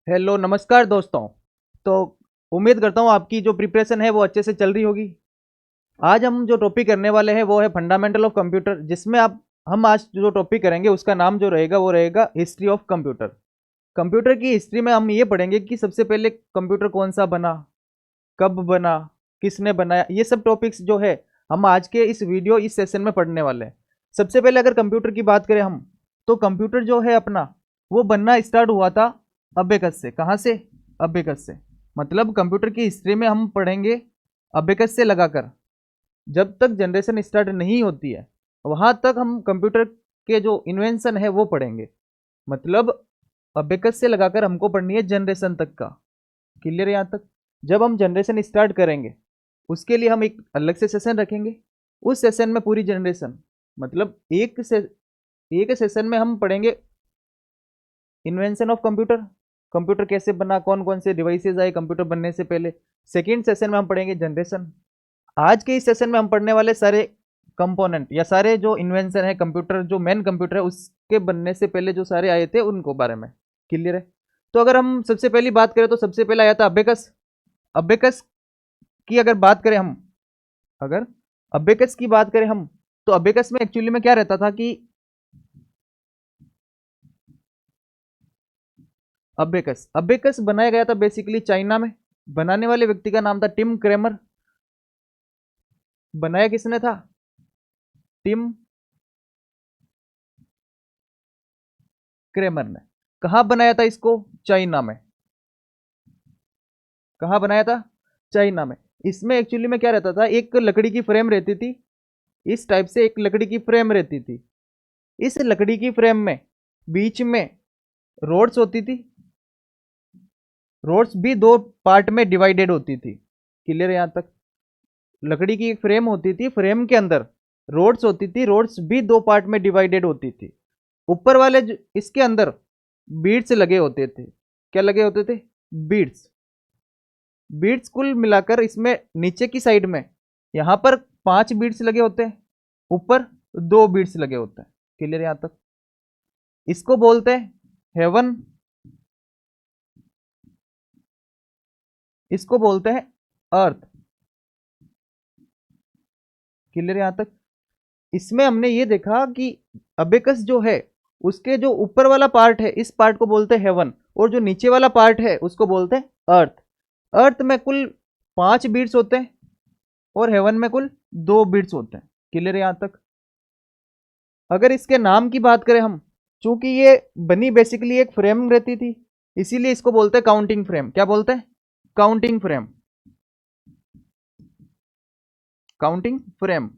Hello नमस्कार दोस्तों। तो उम्मीद करता हूँ आपकी जो प्रिपरेशन है वो अच्छे से चल रही होगी। आज हम जो टॉपिक करने वाले हैं वो है फंडामेंटल ऑफ कंप्यूटर, जिसमें आप हम आज जो टॉपिक करेंगे उसका नाम जो रहेगा वो रहेगा हिस्ट्री ऑफ कंप्यूटर। कंप्यूटर की हिस्ट्री में हम ये पढ़ेंगे कि सबसे पहले कंप्यूटर कौन सा बना, कब बना, किसने बनाया, ये सब टॉपिक्स जो है हम आज के इस सेशन में पढ़ने वाले हैं। सबसे पहले अगर कंप्यूटर की बात करें हम, तो कंप्यूटर जो है अपना वो बनना स्टार्ट हुआ था अबेकस से। कहाँ से? अबेकस से। मतलब कंप्यूटर की हिस्ट्री में हम पढ़ेंगे अबेकस से लगाकर जब तक जनरेशन स्टार्ट नहीं होती है वहां तक हम कंप्यूटर के जो इन्वेंशन है वो पढ़ेंगे। मतलब अबेकस से लगाकर हमको पढ़नी है जनरेशन तक का। क्लियर है यहाँ तक? जब हम जनरेशन स्टार्ट करेंगे उसके लिए हम एक अलग से सेशन रखेंगे। उस सेशन में पूरी जनरेशन, मतलब एक सेशन में हम पढ़ेंगे इन्वेंशन ऑफ कंप्यूटर, कंप्यूटर कैसे बना, कौन कौन से डिवाइसेज आए कंप्यूटर बनने से पहले। सेकेंड सेशन में हम पढ़ेंगे जनरेशन। आज के इस सेशन में हम पढ़ने वाले सारे कंपोनेंट या सारे जो इन्वेंशन है कंप्यूटर, जो मेन कंप्यूटर है उसके बनने से पहले जो सारे आए थे उनको बारे में। क्लियर है? तो अगर हम सबसे पहली बात करें तो सबसे पहले आया था अबेकस। अबेकस की अगर बात करें हम, अगर अबेकस की बात करें हम, तो अबेकस में एक्चुअली में क्या रहता था कि अबेकस अबेकस बनाया गया था बेसिकली चाइना में। बनाने वाले व्यक्ति का नाम था टिम क्रेमर। बनाया किसने था? टिम क्रेमर ने। कहां बनाया था इसको? चाइना में। कहां बनाया था? चाइना में। इसमें एक्चुअली में क्या रहता था, एक लकड़ी की फ्रेम रहती थी। इस टाइप से एक लकड़ी की फ्रेम रहती थी। इस लकड़ी की फ्रेम में बीच में रोड्स होती थी। रोड्स भी दो पार्ट में डिवाइडेड होती थी। क्लियर है यहां तक? लकड़ी की एक फ्रेम होती थी, फ्रेम के अंदर रोड्स होती थी, रोड्स भी दो पार्ट में डिवाइडेड होती थी। ऊपर वाले इसके अंदर बीड्स लगे होते थे। क्या लगे होते थे? बीड्स। बीड्स कुल मिलाकर इसमें नीचे की साइड में यहां पर 5 बीड्स लगे होते हैं, ऊपर 2 बीड्स लगे होते हैं। क्लियर यहां तक? इसको बोलते हैं हेवन, इसको बोलते हैं अर्थ। क्लियर यहां तक? इसमें हमने ये देखा कि अबेकस जो है उसके जो ऊपर वाला पार्ट है इस पार्ट को बोलते हैं हेवन, और जो नीचे वाला पार्ट है उसको बोलते हैं अर्थ। अर्थ में कुल 5 बीट्स होते हैं और हेवन में कुल 2 बीट्स होते हैं। क्लियर है यहां तक? अगर इसके नाम की बात करें हम, चूंकि ये बनी बेसिकली एक फ्रेम रहती थी, इसीलिए इसको बोलते हैं काउंटिंग फ्रेम। क्या बोलते हैं? Counting frame. Counting frame.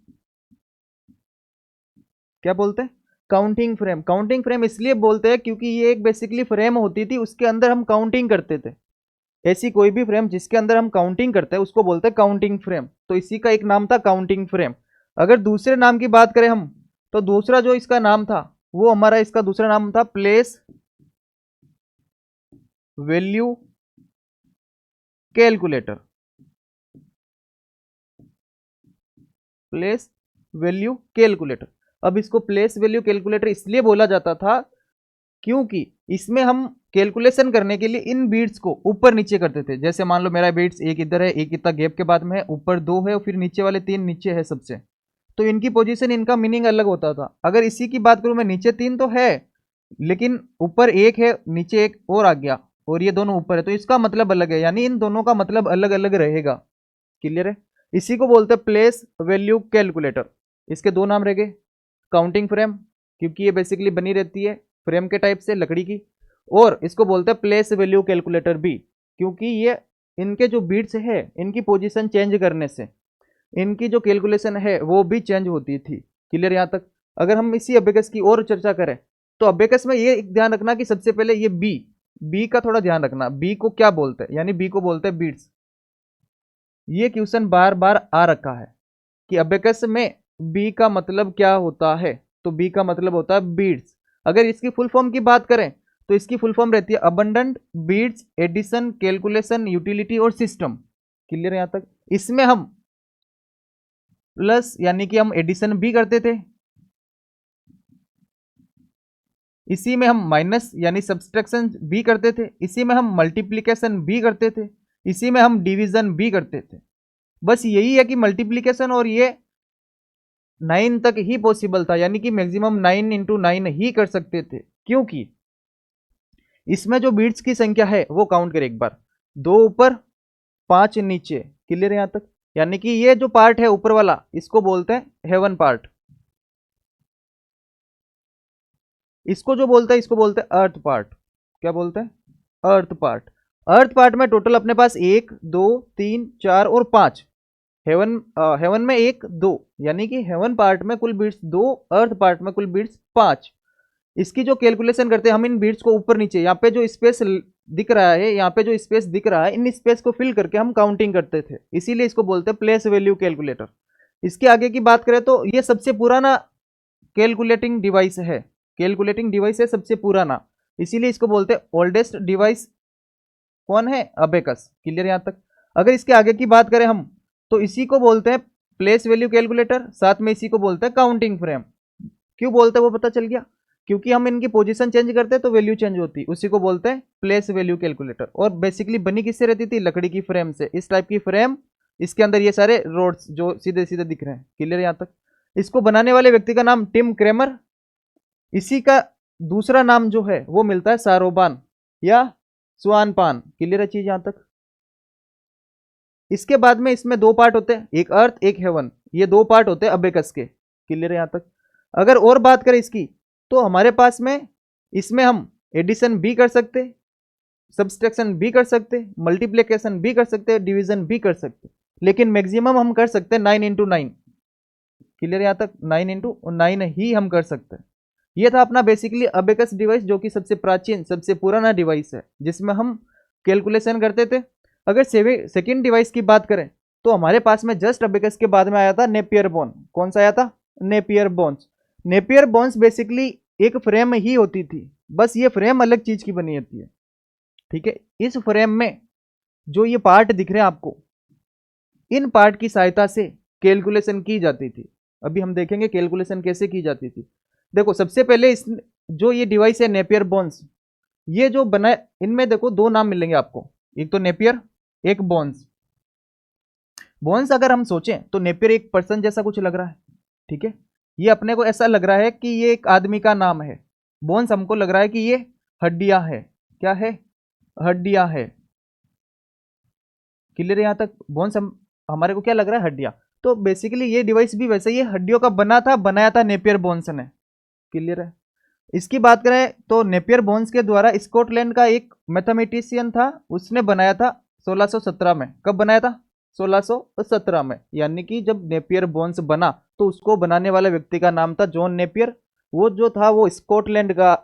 क्या बोलते हैं? Counting frame. काउंटिंग फ्रेम इसलिए बोलते हैं क्योंकि ये एक बेसिकली फ्रेम होती थी, उसके अंदर हम काउंटिंग करते थे। ऐसी कोई भी फ्रेम जिसके अंदर हम काउंटिंग करते हैं उसको बोलते हैं काउंटिंग फ्रेम। तो इसी का एक नाम था काउंटिंग फ्रेम। अगर दूसरे नाम की बात करें हम, तो दूसरा जो इसका नाम था वो हमारा, इसका दूसरा नाम था place value calculator. Place value calculator. अब इसको प्लेस वैल्यू कैलकुलेटर इसलिए बोला जाता था क्योंकि इसमें हम कैलकुलेशन करने के लिए इन बीट्स को ऊपर नीचे करते थे। जैसे मान लो मेरा बीट्स एक इधर है, एक इतना गैप के बाद में है, ऊपर 2 है और फिर नीचे वाले 3 नीचे है सबसे। तो इनकी पोजीशन, इनका मीनिंग अलग होता था। अगर इसी की बात करूं मैं, नीचे 3 तो है लेकिन ऊपर एक है, नीचे एक और आ गया और ये दोनों ऊपर है, तो इसका मतलब अलग है, यानी इन दोनों का मतलब अलग अलग रहेगा। क्लियर है? इसी को बोलते हैं प्लेस वैल्यू कैलकुलेटर। इसके दो नाम रह गए, काउंटिंग फ्रेम क्योंकि ये बेसिकली बनी रहती है फ्रेम के टाइप से लकड़ी की, और इसको बोलते हैं प्लेस वैल्यू कैलकुलेटर भी क्योंकि ये इनके जो बीट्स है इनकी पोजीशन चेंज करने से इनकी जो कैलकुलेशन है वो भी चेंज होती थी। क्लियर यहां तक? अगर हम इसी अबेकस की और चर्चा करें तो अबेकस में ये ध्यान रखना कि सबसे पहले ये बी, बी का थोड़ा ध्यान रखना। बी को क्या बोलते हैं, यानी बी को बोलते हैं बीट्स। ये क्वेश्चन बार बार आ रखा है कि अबेकस में बी का मतलब क्या होता है, तो बी का मतलब होता है बीट्स। अगर इसकी फुल फॉर्म की बात करें तो इसकी फुल फॉर्म रहती है abundant beats addition calculation utility और सिस्टम। क्लियर है यहां तक? इसमें हम प्लस यानी कि हम एडिशन भी करते थे, इसी में हम माइनस यानी सब्सट्रैक्शन भी करते थे, इसी में हम मल्टीप्लिकेशन भी करते थे, इसी में हम डिवीजन भी करते थे। बस यही है कि मल्टीप्लिकेशन और ये 9 तक ही पॉसिबल था, यानी कि मैक्सिमम 9 इंटू 9 ही कर सकते थे, क्योंकि इसमें जो बीट्स की संख्या है वो काउंट करें एक बार, 2 ऊपर 5 नीचे। क्लियर है यहां तक? यानी कि ये जो पार्ट है ऊपर वाला, इसको बोलते हैं हेवन पार्ट, इसको जो बोलते हैं इसको बोलते हैं अर्थ पार्ट। क्या बोलते हैं? अर्थ पार्ट। अर्थ पार्ट में टोटल अपने पास 1 2 3 4 और 5। हेवन में 1 2, यानी कि हेवन पार्ट में कुल बीट्स 2, अर्थ पार्ट में कुल बीट्स 5। इसकी जो कैलकुलेशन करते हैं हम इन बीट्स को ऊपर नीचे, यहाँ पे जो स्पेस दिख रहा है, यहाँ पे जो स्पेस दिख रहा है, इन स्पेस को फिल करके हम काउंटिंग करते थे, इसीलिए इसको बोलते हैं प्लेस वैल्यू कैलकुलेटर। इसके आगे की बात करें तो ये सबसे पुराना कैलकुलेटिंग डिवाइस है, कैलकुलेटिंग डिवाइस है सबसे पुराना, इसीलिए इसको बोलते हैं ओल्डेस्ट डिवाइस। कौन है? अबेकस। क्लियर यहां तक? अगर इसके आगे की बात करें हम, तो इसी को बोलते हैं प्लेस वैल्यू कैलकुलेटर, साथ में इसी को बोलते हैं काउंटिंग फ्रेम। क्यों बोलते हैं वो पता चल गया? क्योंकि हम इनकी पोजीशन चेंज करते हैं तो वैल्यू चेंज होती है, उसी को बोलते हैं प्लेस वैल्यू कैलकुलेटर। और बेसिकली बनी किससे रहती थी? लकड़ी की फ्रेम से। इस टाइप की फ्रेम, इसके अंदर ये सारे रोड्स जो सीधे सीधे दिख रहे हैं। क्लियर यहां तक? इसको बनाने वाले व्यक्ति का नाम टिम क्रेमर, इसी का दूसरा नाम जो है वो मिलता है सारोबान या स्वानपान। क्लियर है चीज यहां तक? इसके बाद में इसमें 2 पार्ट होते हैं, एक अर्थ एक हेवन, ये 2 पार्ट होते हैं अबेकस के। क्लियर है यहां तक? अगर और बात करें इसकी, तो हमारे पास में इसमें हम एडिशन भी कर सकते, सब्सट्रैक्शन भी कर सकते, मल्टीप्लिकेशन भी कर सकते, डिवीजन भी कर सकते, लेकिन मैक्सिमम हम कर सकते हैं 9 इंटू 9। क्लियर यहां तक? 9 इंटू 9 ही हम कर सकते हैं। यह था अपना बेसिकली अबेकस डिवाइस, जो कि सबसे प्राचीन सबसे पुराना डिवाइस है जिसमें हम कैलकुलेशन करते थे। अगर सेकेंड डिवाइस की बात करें, तो हमारे पास में जस्ट अबेकस के बाद में आया था नेपियर बोन। कौन सा आया था? Napier bones. Napier bones basically एक फ्रेम ही होती थी, बस ये फ्रेम अलग चीज की बनी होती है। ठीक है? इस फ्रेम में जो ये पार्ट दिख रहे हैं आपको, इन पार्ट की सहायता से कैलकुलेशन की जाती थी। अभी हम देखेंगे कैलकुलेशन कैसे की जाती थी। देखो, सबसे पहले इस जो ये डिवाइस है नेपियर बोन्स, ये जो बना, इनमें देखो 2 नाम मिलेंगे आपको, एक तो नेपियर, एक बोन्स। बोन्स अगर हम सोचें तो नेपियर एक पर्सन जैसा कुछ लग रहा है। ठीक है? ये अपने को ऐसा लग रहा है कि ये एक आदमी का नाम है। बोन्स हमको लग रहा है कि ये हड्डियां है। क्या है? हड्डियां है। क्लियर यहां तक? बोन्स हमारे को क्या लग रहा है? हड्डियां। तो बेसिकली ये डिवाइस भी वैसे ही हड्डियों का बना था, बनाया था नेपियर बोन्स ने। क्लियर है? इसकी बात करें तो नेपियर बोन्स के द्वारा स्कॉटलैंड का एक मैथमेटिशियन था, उसने बनाया था 1617 में। कब बनाया था? 1617 में। यानी कि जब नेपियर बोन्स बना तो उसको बनाने वाले व्यक्ति का नाम था जॉन नेपियर। वो जो था वो स्कॉटलैंड का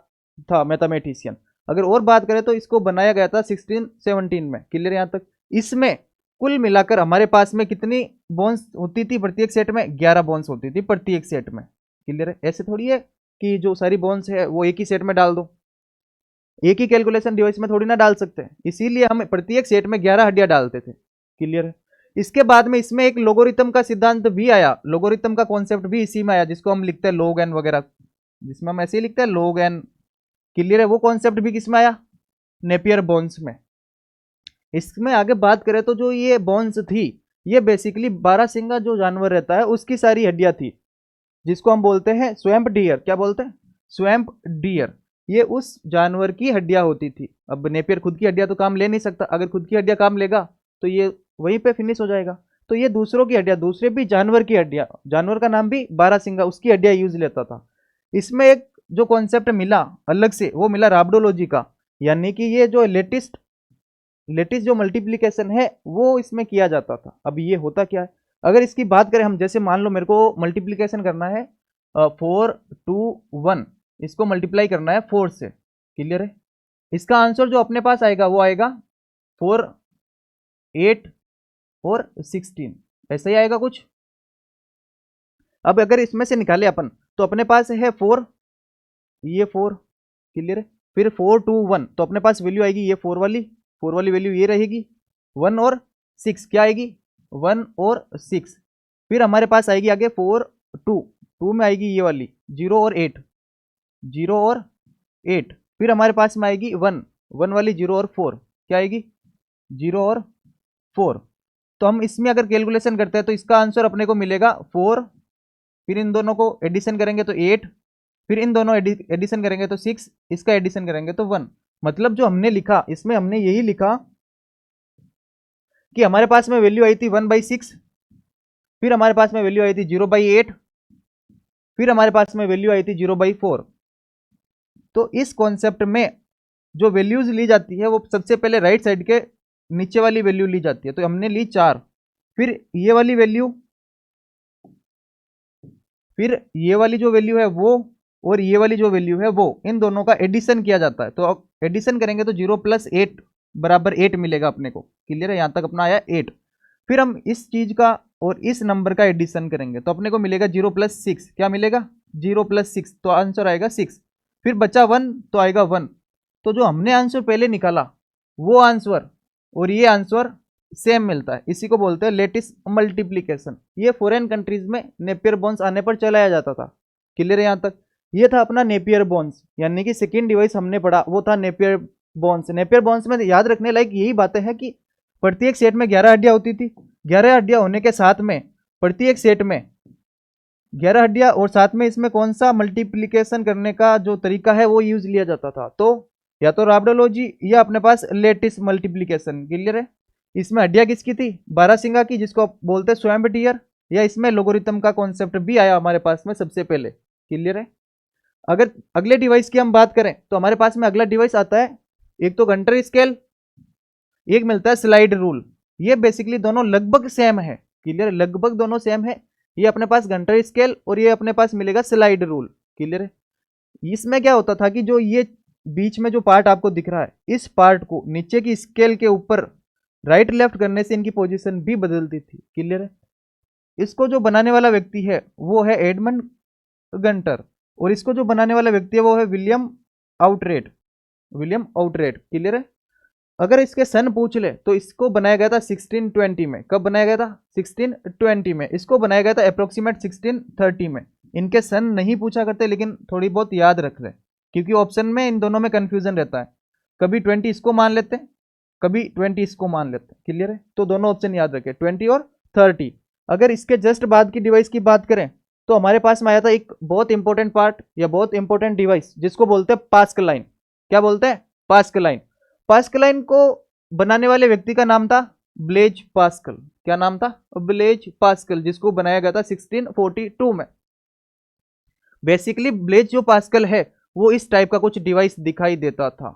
था मैथमेटिशियन। अगर और बात करें तो इसको बनाया गया था 1617 में। क्लियर यहां तक? इसमें कुल मिलाकर हमारे पास में कितनी बोन्स होती थी प्रत्येक सेट में? 11 बोन्स होती थी प्रत्येक सेट में। क्लियर है? ऐसे थोड़ी है कि जो सारी बोन्स है वो एक ही सेट में डाल दो, एक ही कैलकुलेशन डिवाइस में थोड़ी ना डाल सकते हैं, इसीलिए हम प्रत्येक सेट में 11 हड्डियां डालते थे। क्लियर है? इसके बाद में इसमें एक लोगोरिथम का सिद्धांत भी आया, लोगोरिथम का कॉन्सेप्ट भी इसी में आया, जिसको हम लिखते हैं लॉग एन वगैरह, जिसमें हम ऐसे ही लिखते हैं लॉग एन। क्लियर है? वो कॉन्सेप्ट भी किसमें आया? नेपियर बोन्स में। इसमें आगे बात करें तो जो ये बोन्स थी, ये बेसिकली 12 सिंगा जो जानवर रहता है उसकी सारी हड्डियां थी, जिसको हम बोलते हैं स्वैम्प डियर। क्या बोलते हैं? Swamp dear. ये उस जानवर की हड्डियां होती थी। अब नेपियर खुद की हड्डियां तो काम ले नहीं सकता, अगर खुद की हड्डियां काम लेगा तो ये वहीं पे फिनिश हो जाएगा। तो ये दूसरों की हड्डियां, दूसरे भी जानवर की हड्डियां, जानवर का नाम भी 12 सिंगा, उसकी हड्डियां यूज लेता था। इसमें एक जो कॉन्सेप्ट मिला अलग से, वो मिला राब्डोलॉजी का, यानी कि ये जो लेटेस्ट जो मल्टीप्लीकेशन है वो इसमें किया जाता था। अब ये होता क्या है, अगर इसकी बात करें हम, जैसे मान लो मेरे को मल्टीप्लीकेशन करना है 4 2 1, इसको मल्टीप्लाई करना है 4 से। क्लियर है? इसका आंसर जो अपने पास आएगा वो आएगा 4 8 और 16, ऐसा ही आएगा कुछ। अब अगर इसमें से निकाले अपन तो अपने पास है 4, ये 4। क्लियर है? फिर 4 2 1, तो अपने पास वैल्यू आएगी ये 4 वाली वैल्यू ये रहेगी। 1 और 6 क्या आएगी? 1 और 6। फिर हमारे पास आएगी आगे 4 2 में आएगी ये वाली 0 और 8, 0 और 8, फिर हमारे पास में आएगी 1, 1 वाली 0 और 4, क्या आएगी 0 और 4। तो हम इसमें अगर कैलकुलेशन करते हैं तो इसका आंसर अपने को मिलेगा 4, फिर इन दोनों को एडिशन करेंगे तो 8, फिर इन दोनों एडिशन करेंगे तो 6, इसका एडिशन करेंगे तो 1। मतलब जो हमने लिखा इसमें हमने यही लिखा कि हमारे पास में वैल्यू आई थी 1/6, फिर हमारे पास में वैल्यू आई थी 0/8, फिर हमारे पास में वैल्यू आई थी 0/4। तो इस कॉन्सेप्ट में जो वैल्यूज ली जाती है वो सबसे पहले राइट साइड के नीचे वाली वैल्यू ली जाती है। तो हमने ली 4, फिर ये वाली वैल्यू, फिर ये वाली जो वैल्यू है वो, और ये वाली जो वैल्यू है वो, इन दोनों का एडिशन किया जाता है। तो अब एडिशन करेंगे तो 0 + 8 बराबर 8 मिलेगा अपने को। क्लियर है, यहां तक अपना आया 8। फिर हम इस चीज का और इस नंबर का एडिशन करेंगे तो अपने को मिलेगा 0 + 6, क्या मिलेगा 0 + 6, तो आंसर आएगा 6। फिर बचा 1 तो आएगा 1। तो जो हमने आंसर पहले निकाला वो आंसर और ये आंसर सेम मिलता है, इसी को बोलते हैं लेटिस मल्टीप्लीकेशन। ये फॉरेन कंट्रीज में नेपियर बोन्स आने पर चलाया जाता था। क्लियर है यहां तक। ये था अपना नेपियर बोन्स, यानी कि सेकेंड डिवाइस हमने पढ़ा वो था नेपियर बोन्स। नेपियर बोन्स में याद रखने लायक यही बातें हैं कि प्रत्येक सेट में 11 हड्डियां होती थी। 11 हड्डियां होने के साथ में प्रत्येक सेट में 11 हड्डियां, और साथ में इसमें कौन सा मल्टीप्लीकेशन करने का जो तरीका है वो यूज लिया जाता था, तो या तो राब्डोलॉजी या अपने पास लेटिस मल्टीप्लीकेशन। क्लियर है। इसमें हड्डियां किसकी थी 12 सिंगा की, जिसको आप बोलते हैं स्वयंबटियर, या इसमें लोगोरिथम का कॉन्सेप्ट भी आया हमारे पास में सबसे पहले। क्लियर है। अगर अगले डिवाइस की हम बात करें तो हमारे पास में अगला डिवाइस आता है, एक तो घंटर स्केल, एक मिलता है स्लाइड रूल। ये बेसिकली दोनों लगभग सेम है। क्लियर है, लगभग दोनों सेम है। ये अपने पास घंटर स्केल और ये अपने पास मिलेगा स्लाइड रूल। क्लियर है। इसमें क्या होता था कि जो ये बीच में जो पार्ट आपको दिख रहा है, इस पार्ट को नीचे की स्केल के ऊपर राइट लेफ्ट करने से इनकी पोजीशन भी बदलती थी। क्लियर है। इसको जो बनाने वाला व्यक्ति है वो है एडमंड गंटर, और इसको जो बनाने वाला व्यक्ति है वो है विलियम आउटरेट। विलियम आउटरेट। क्लियर है। अगर इसके सन पूछ ले तो इसको बनाया गया था 1620 में। कब बनाया गया था 1620 में। इसको बनाया गया था अप्रोक्सीमेट 1630 में। इनके सन नहीं पूछा करते, लेकिन थोड़ी बहुत याद रख रहे, क्योंकि ऑप्शन में इन दोनों में कंफ्यूजन रहता है। कभी 20 इसको मान लेते हैं, कभी 20 इसको मान लेते हैं। क्लियर है। तो दोनों ऑप्शन याद रखें, 20 और 30। अगर इसके जस्ट बाद की डिवाइस की बात करें तो हमारे पास में आया था एक बहुत इंपॉर्टेंट पार्ट या बहुत इंपॉर्टेंट डिवाइस, जिसको बोलते हैं पास्कलाइन। क्या बोलते हैं पास्कलाइन। पास्कलाइन को बनाने वाले व्यक्ति का नाम था ब्लेज पास्कल। क्या नाम था ब्लेज पास्कल, जिसको बनाया गया था 1642 में। बेसिकली ब्लेज जो पास्कल है वो इस टाइप का कुछ डिवाइस दिखाई देता था।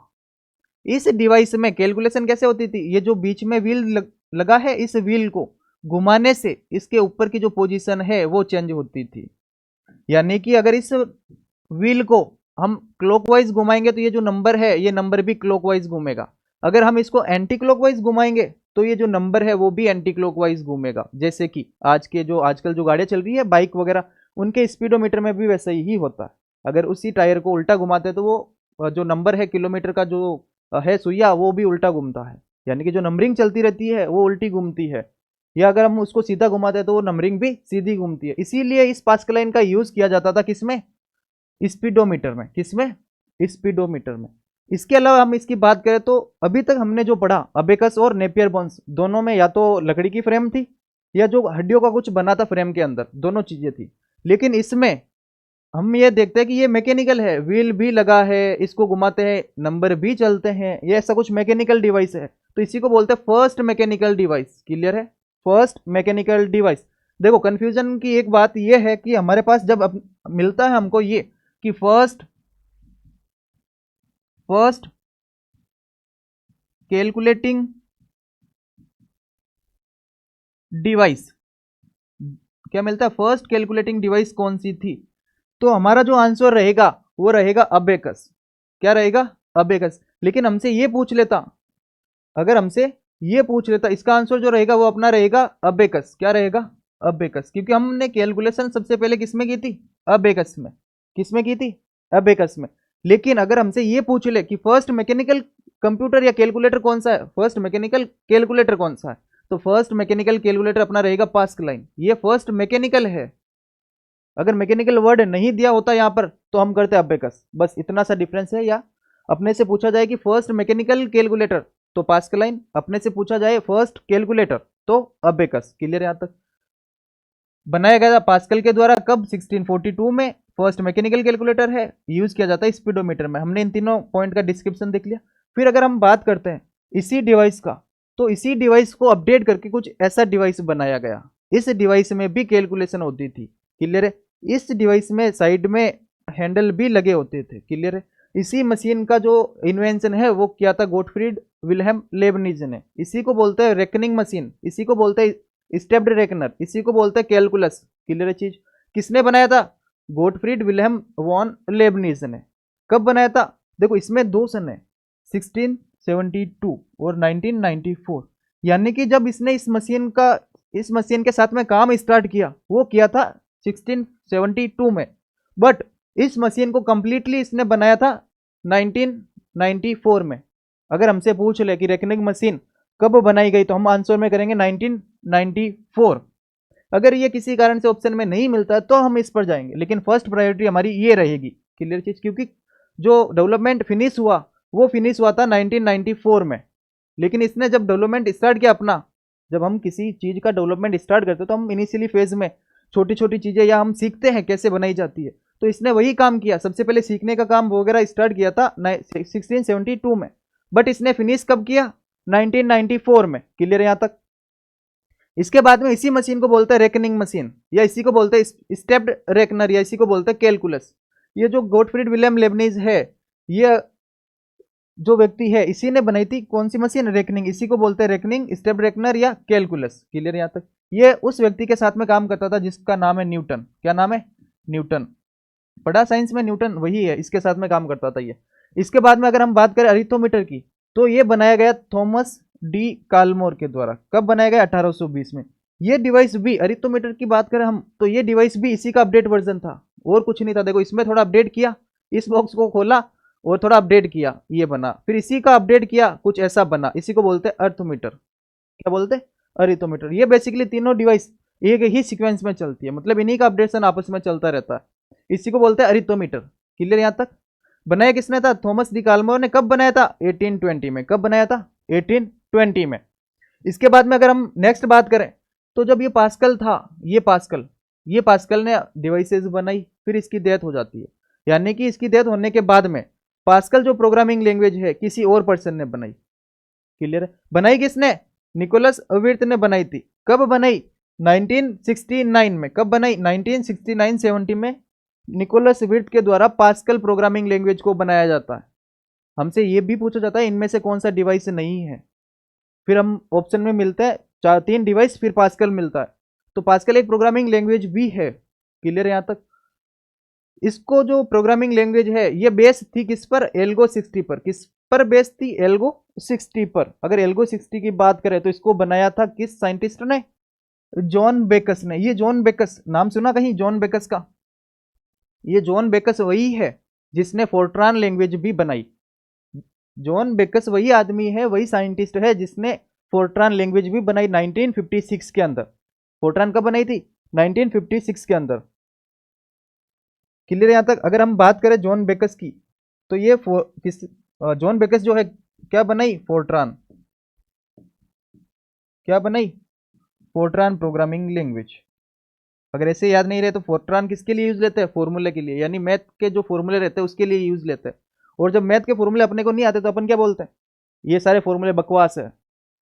इस डिवाइस में कैलकुलेशन कैसे होती थी, ये जो बीच में व्हील लगा है, इस व्हील को घुमाने से इसके ऊपर की जो पोजीशन है वो चेंज होती थी। यानी कि अगर इस व्हील को हम क्लॉकवाइज घुमाएंगे तो ये जो नंबर है ये नंबर भी क्लॉकवाइज घूमेगा। अगर हम इसको एंटी क्लॉकवाइज घुमाएंगे तो ये जो नंबर है वो भी एंटी क्लॉकवाइज घूमेगा। जैसे कि आजकल जो गाड़ियां चल रही है बाइक वगैरह, उनके स्पीडोमीटर में भी वैसा ही होता है। अगर उसी टायर को उल्टा घुमाते हैं तो वो जो नंबर है किलोमीटर का जो है सुइया, वो भी उल्टा घूमता है। यानी कि जो नंबरिंग चलती रहती है वो उल्टी घूमती है, या अगर हम उसको सीधा घुमाते हैं तो वो नंबरिंग भी सीधी घूमती है। इसीलिए इस पास्कलाइन का यूज किया जाता था किसमें, स्पीडोमीटर में। किसमें, स्पीडोमीटर में। इसके अलावा हम इसकी बात करें तो अभी तक हमने जो पढ़ा अबेकस और नेपियर बोन्स, दोनों में या तो लकड़ी की फ्रेम थी या जो हड्डियों का कुछ बना था फ्रेम के अंदर, दोनों चीजें थी। लेकिन इसमें हम ये देखते हैं कि ये मैकेनिकल है, व्हील भी लगा है, इसको घुमाते हैं, नंबर भी चलते हैं, ये ऐसा कुछ मैकेनिकल डिवाइस है। तो इसी को बोलते हैं फर्स्ट मैकेनिकल डिवाइस। क्लियर है, फर्स्ट मैकेनिकल डिवाइस। देखो कंफ्यूजन की एक बात ये है कि हमारे पास जब मिलता है हमको ये कि फर्स्ट कैलकुलेटिंग डिवाइस, क्या मिलता है फर्स्ट कैलकुलेटिंग डिवाइस कौन सी थी, तो हमारा जो आंसर रहेगा वो रहेगा अबेकस। क्या रहेगा अबेकस। लेकिन हमसे ये पूछ लेता, अगर हमसे ये पूछ लेता, इसका आंसर जो रहेगा वो अपना रहेगा अबेकस। क्या रहेगा अबेकस, क्योंकि हमने कैलकुलेशन सबसे पहले किसमें की थी अबेकस में। किसमें की थी अबेकस में। लेकिन अगर हमसे ये पूछ ले कि फर्स्ट मैकेनिकल कंप्यूटर या कैलकुलेटर कौन सा है, फर्स्ट मैकेनिकल कैलकुलेटर कौन सा है, तो फर्स्ट मैकेनिकल कैलकुलेटर अपना रहेगा पास्कलाइन। ये फर्स्ट मैकेनिकल है। अगर मैकेनिकल वर्ड नहीं दिया होता यहाँ पर तो हम करते अबेकस। बस इतना सा डिफरेंस है। या अपने से पूछा जाए कि फर्स्ट मैकेनिकल कैलकुलेटर तो पास्कलाइन, अपने से पूछा जाए फर्स्ट कैलकुलेटर तो अबेकस। क्लियर है यहाँ तक? बनाया गया था पास्कल के द्वारा कब? 1642 में। फर्स्ट मैकेनिकल कैलकुलेटर है, यूज किया जाता है स्पीडोमीटर में। हमने इन तीनों पॉइंट का डिस्क्रिप्शन देख लिया। फिर अगर हम बात करते हैं इसी डिवाइस का, तो इसी डिवाइस को अपडेट करके कुछ ऐसा डिवाइस बनाया गया। इस डिवाइस में भी कैलकुलेशन होती थी। क्लियर है? इस डिवाइस में साइड में हैंडल भी लगे होते थे। क्लियर है? इसी मशीन का जो इन्वेंशन है वो किया था गोटफ्रीड विल्हेम लेबनिज ने। इसी को बोलते हैं रेकनिंग मशीन, इसी को बोलते हैं स्टेप्ड रेकनर, इसी को बोलते हैं कैलकुलस। क्लियर है चीज? किसने बनाया था? गोटफ्रीड विल्हेम वॉन लेबनिज ने। कब बनाया था? देखो इसमें दो सन है, 1672 और 1994। यानी कि जब इसने इस मशीन के साथ में काम स्टार्ट किया वो किया था 1672 में, बट इस मशीन को कंप्लीटली इसने बनाया था 1994 में। अगर हमसे पूछ ले कि रेकनिंग मशीन कब बनाई गई तो हम आंसर में करेंगे 1994। अगर ये किसी कारण से ऑप्शन में नहीं मिलता है तो हम इस पर जाएंगे, लेकिन फर्स्ट प्रायोरिटी हमारी ये रहेगी। क्लियर चीज? क्योंकि जो डेवलपमेंट फिनिश हुआ वो फिनिश हुआ था 1994 में, लेकिन इसने जब डेवलपमेंट स्टार्ट किया अपना, जब हम किसी चीज का डेवलपमेंट स्टार्ट करते हैं तो हम इनिशियली फेज में छोटी छोटी चीजें या हम सीखते हैं कैसे बनाई जाती है, तो इसने वही काम किया। सबसे पहले सीखने का काम वगैरह स्टार्ट किया था 1672 में, बट इसने फिनिश कब किया? 1994 में। क्लियर है यहाँ तक? इसके बाद में इसी मशीन को बोलते हैं रेकनिंग मशीन, या इसी को बोलते हैं स्टेप्ड रेकनर, या इसी को बोलते हैं कैलकुलस। ये जो गोटफ्रीड विलियम लेबनिज है, ये जो व्यक्ति है, इसी ने बनाई थी कौन सी मशीन? रेकनिंग। इसी को बोलते हैं रेकनिंग, स्टेप्ड रेकनर या कैलकुलस। क्लियर यहाँ तक? ये उस व्यक्ति के साथ में काम करता था जिसका नाम है न्यूटन। क्या नाम है? न्यूटन। बड़ा साइंस में न्यूटन वही है, इसके साथ में काम करता था ये। इसके बाद में अगर हम बात करें अरिथोमीटर की, तो ये बनाया गया थॉमस डी कालमोर के द्वारा। कब बनाया गया? 1820 में। ये डिवाइस भी, अरिथोमीटर की बात करें हम, तो ये डिवाइस भी इसी का अपडेट वर्जन था, और कुछ नहीं था। देखो इसमें थोड़ा अपडेट किया, इस बॉक्स को खोला और थोड़ा अपडेट किया, ये बना। फिर इसी का अपडेट किया, कुछ ऐसा बना, इसी को बोलते हैं अर्थोमीटर। क्या बोलते हैं? अरिथोमीटर। ये बेसिकली तीनों डिवाइस एक ही सीक्वेंस में चलती है, मतलब इन्हीं का अपडेशन आपस में चलता रहता है। इसी को बोलते हैं अरिथोमीटर। क्लियर यहाँ तक? बनाया किसने था? थॉमस डी कालमोर ने। कब बनाया था? 1820 में। कब बनाया था? 1820 में। इसके बाद में अगर हम नेक्स्ट बात करें, तो जब ये पास्कल था, ये पास्कल ने डिवाइसेस बनाई, फिर इसकी डेथ हो जाती है। यानी कि इसकी डेथ होने के बाद में पास्कल जो प्रोग्रामिंग लैंग्वेज है किसी और पर्सन ने बनाई। क्लियर है? बनाई किसने? निकोलस विर्थ ने बनाई थी। कब बनाई? 1969 में। कब बनाई? 1969-70 में निकोलस विर्थ के द्वारा पास्कल प्रोग्रामिंग लैंग्वेज को बनाया जाता है। हमसे यह भी पूछा जाता है इनमें से कौन सा डिवाइस नहीं है, फिर हम ऑप्शन में मिलता है 3 डिवाइस, फिर पास्कल मिलता है। तो पास्कल एक प्रोग्रामिंग लैंग्वेज भी है। क्लियर है यहाँ तक? इसको जो प्रोग्रामिंग लैंग्वेज है ये बेस थी किस पर? एल्गो 60 पर। किस पर बेस थी? एल्गो 60 पर। अगर एल्गो 60 की बात करें तो इसको बनाया था किस साइंटिस्ट ने? जॉन बेकस ने। ये जॉन बेकस नाम सुना कहीं जॉन बेकस का? ये जॉन बेकस वही है जिसने फोर्ट्रान लैंग्वेज भी बनाई। जॉन बेकस वही आदमी है, वही साइंटिस्ट है जिसने फोर्ट्रान लैंग्वेज भी बनाई 1956 के अंदर। फोर्ट्रान कब बनाई थी? 1956 के अंदर। क्लियर यहां तक? अगर हम बात करें जॉन बेकस की, तो ये जॉन बेकस जो है क्या बनाई? फोर्ट्रान। क्या बनाई? Fortran programming language. अगर ऐसे याद नहीं रहे तो फोर्ट्रान किसके लिए यूज लेते हैं? फॉर्मूले के लिए, यानी मैथ के जो फॉर्मूले रहते हैं उसके लिए यूज लेते हैं। और जब मैथ के फॉर्मूले अपने को नहीं आते तो अपन क्या बोलते हैं? ये सारे फॉर्मूले बकवास है।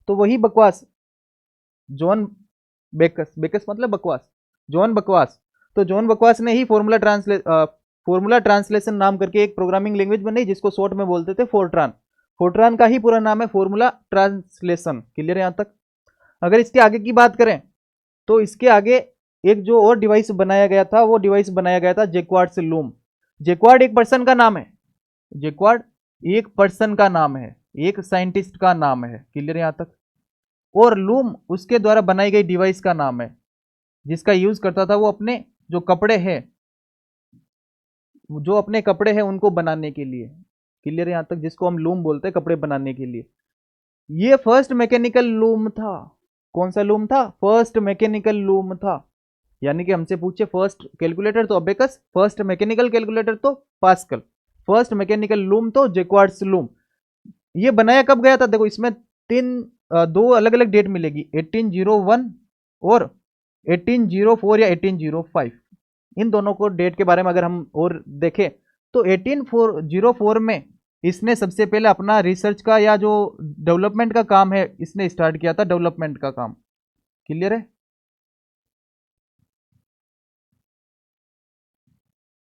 तो वही बकवास जॉन बेकस, बेकस मतलब बकवास, जॉन बकवास, तो जॉन बकवास ने ही फॉर्मूला ट्रांसलेशन नाम करके एक प्रोग्रामिंग लैंग्वेज बनाई जिसको शॉर्ट में बोलते थे फोर्ट्रान। फोर्ट्रान का ही पूरा नाम है फॉर्मूला ट्रांसलेशन। क्लियर है यहां तक? अगर इसके आगे की बात करें तो इसके आगे एक जो और डिवाइस बनाया गया था, वो डिवाइस बनाया गया था जैक्वार्ड से लूम। जैक्वार्ड एक पर्सन का नाम है, जैक्वार्ड एक पर्सन का नाम है, एक साइंटिस्ट का नाम है। क्लियर है यहां तक? और लूम उसके द्वारा बनाई गई डिवाइस का नाम है जिसका यूज करता था वो अपने जो कपड़े हैं, जो अपने कपड़े हैं उनको बनाने के लिए। क्लियर है यहां तक? जिसको हम लूम बोलते हैं कपड़े बनाने के लिए। ये फर्स्ट मैकेनिकल लूम था। कौन सा लूम था? फर्स्ट मैकेनिकल लूम था। यानी कि हमसे पूछे फर्स्ट कैलकुलेटर तो अबेकस, फर्स्ट मैकेनिकल कैलकुलेटर तो पास्कल, फर्स्ट मैकेनिकल लूम तो जैक्वार्ड्स लूम। ये बनाया कब गया था? देखो इसमें दो अलग अलग डेट मिलेगी, 1801 और 1804 या 1805। इन दोनों को डेट के बारे में अगर हम और देखें तो 1804 में इसने सबसे पहले अपना रिसर्च का या जो डेवलपमेंट का काम है इसने स्टार्ट किया था, डेवलपमेंट का काम। क्लियर है?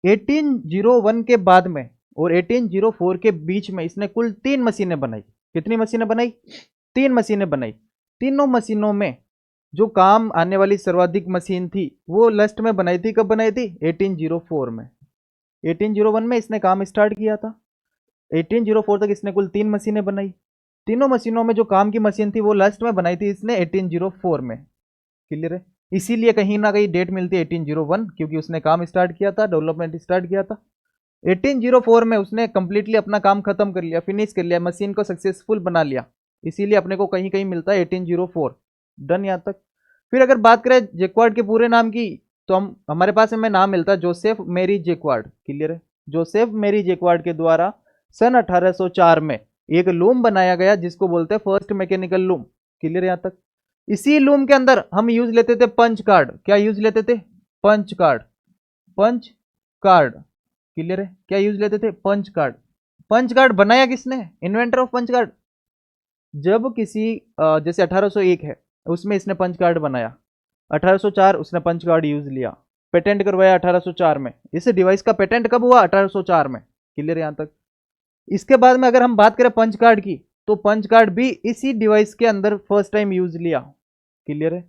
1801 के बाद में और 1804 के बीच में इसने कुल 3 मशीनें बनाई। कितनी मशीनें बनाई? 3 मशीनें बनाई। तीनों मशीनों में जो काम आने वाली सर्वाधिक मशीन थी वो लास्ट में बनाई थी। कब बनाई थी? 1804 में। 1801 में इसने काम स्टार्ट किया था, 1804 तक इसने कुल 3 मशीनें बनाई। तीनों मशीनों में जो काम की मशीन थी वो लास्ट में बनाई थी इसने 1804 में। क्लियर है? इसीलिए कहीं ना कहीं डेट मिलती है 1801, क्योंकि उसने काम स्टार्ट किया था, डेवलपमेंट स्टार्ट किया था। 1804 में उसने कंप्लीटली अपना काम खत्म कर लिया, फिनिश कर लिया, मशीन को सक्सेसफुल बना लिया। इसीलिए अपने को कहीं कहीं मिलता है 1804। डन यहाँ तक। फिर अगर बात करें जैक्वार्ड के पूरे नाम की तो हमारे पास में नाम मिलता है जोसेफ मेरी जैक्वार्ड। क्लियर है? जोसेफ मेरी जैक्वार्ड के द्वारा सन 1804 में एक लूम बनाया गया जिसको बोलते हैं फर्स्ट मैकेनिकल लूम। क्लियर है यहाँ तक? इसी लूम के अंदर हम यूज लेते थे पंच कार्ड। क्या यूज लेते थे? Punch card. Punch card. Clear है? क्या यूज लेते थे? Punch card. पंच कार्ड बनाया किसने? Inventor of punch card. जब किसी जैसे 1801 है उसमें इसने पंच कार्ड बनाया, 1804 उसने पंच कार्ड यूज लिया, पेटेंट करवाया 1804 में। इस डिवाइस का पेटेंट कब हुआ? 1804 में। क्लियर है यहाँ तक? इसके बाद में अगर हम बात करें पंच कार्ड की तो पंच कार्ड भी इसी डिवाइस के अंदर फर्स्ट टाइम यूज लिया। क्लियर है?